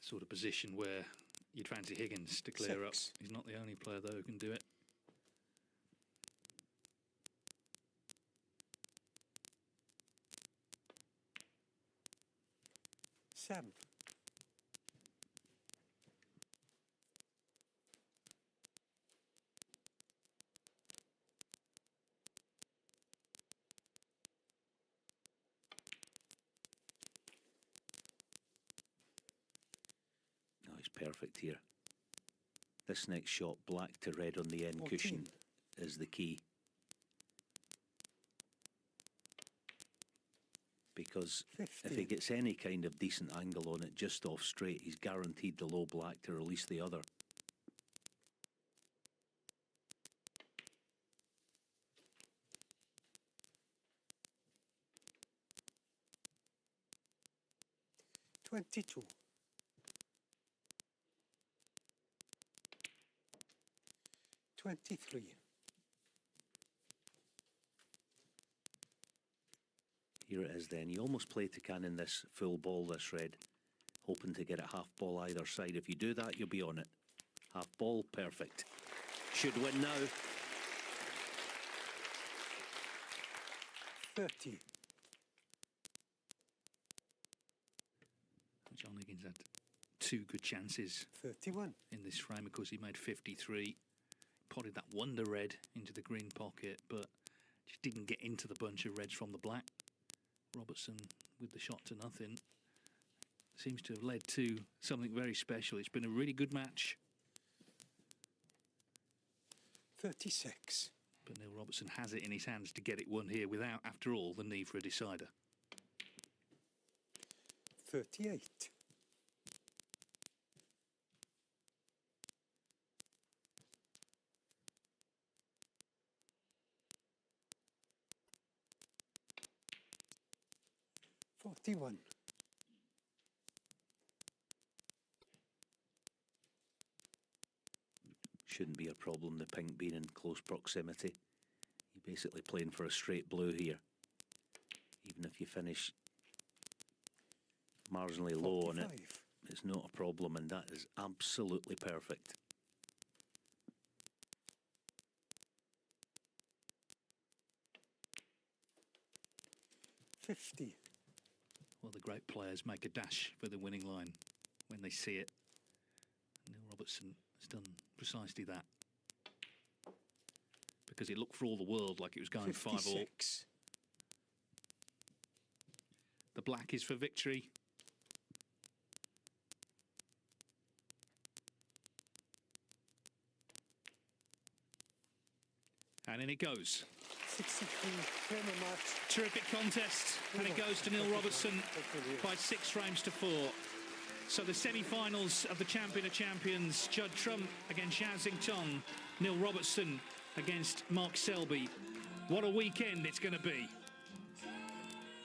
Sort of position where you'd fancy Higgins to clear up. He's not the only player, though, who can do it. Sam. No, he's perfect here. This next shot, black to red on the end 14. cushion, is the key. Because 15. if he gets any kind of decent angle on it just off straight, he's guaranteed the low black to release the other. $22. 23. Here it is then. You almost play to cannon this full ball, this red, hoping to get it half ball either side. If you do that, you'll be on it. Half ball, perfect. Should win now. 30. John Higgins had two good chances 31. in this frame because he made 53. Potted that wonder red into the green pocket, but just didn't get into the bunch of reds from the black. Robertson with the shot to nothing seems to have led to something very special. It's been a really good match. 36. But Neil Robertson has it in his hands to get it won here without, after all, the need for a decider. 38. 41. Shouldn't be a problem, the pink being in close proximity. You're basically playing for a straight blue here. Even if you finish marginally low on it, 45. it's not a problem, and that is absolutely perfect. $50. Well, the great players make a dash for the winning line when they see it. Neil Robertson has done precisely that. Because it looked for all the world like it was going 5-all. 56. The black is for victory. And in it goes. 63. Frame of match. Terrific contest, and it goes to Neil Robertson by 6 frames to 4. So the semi-finals of the Champion of Champions, Judd Trump against Xiao Xingtong, Neil Robertson against Mark Selby. What a weekend it's going to be.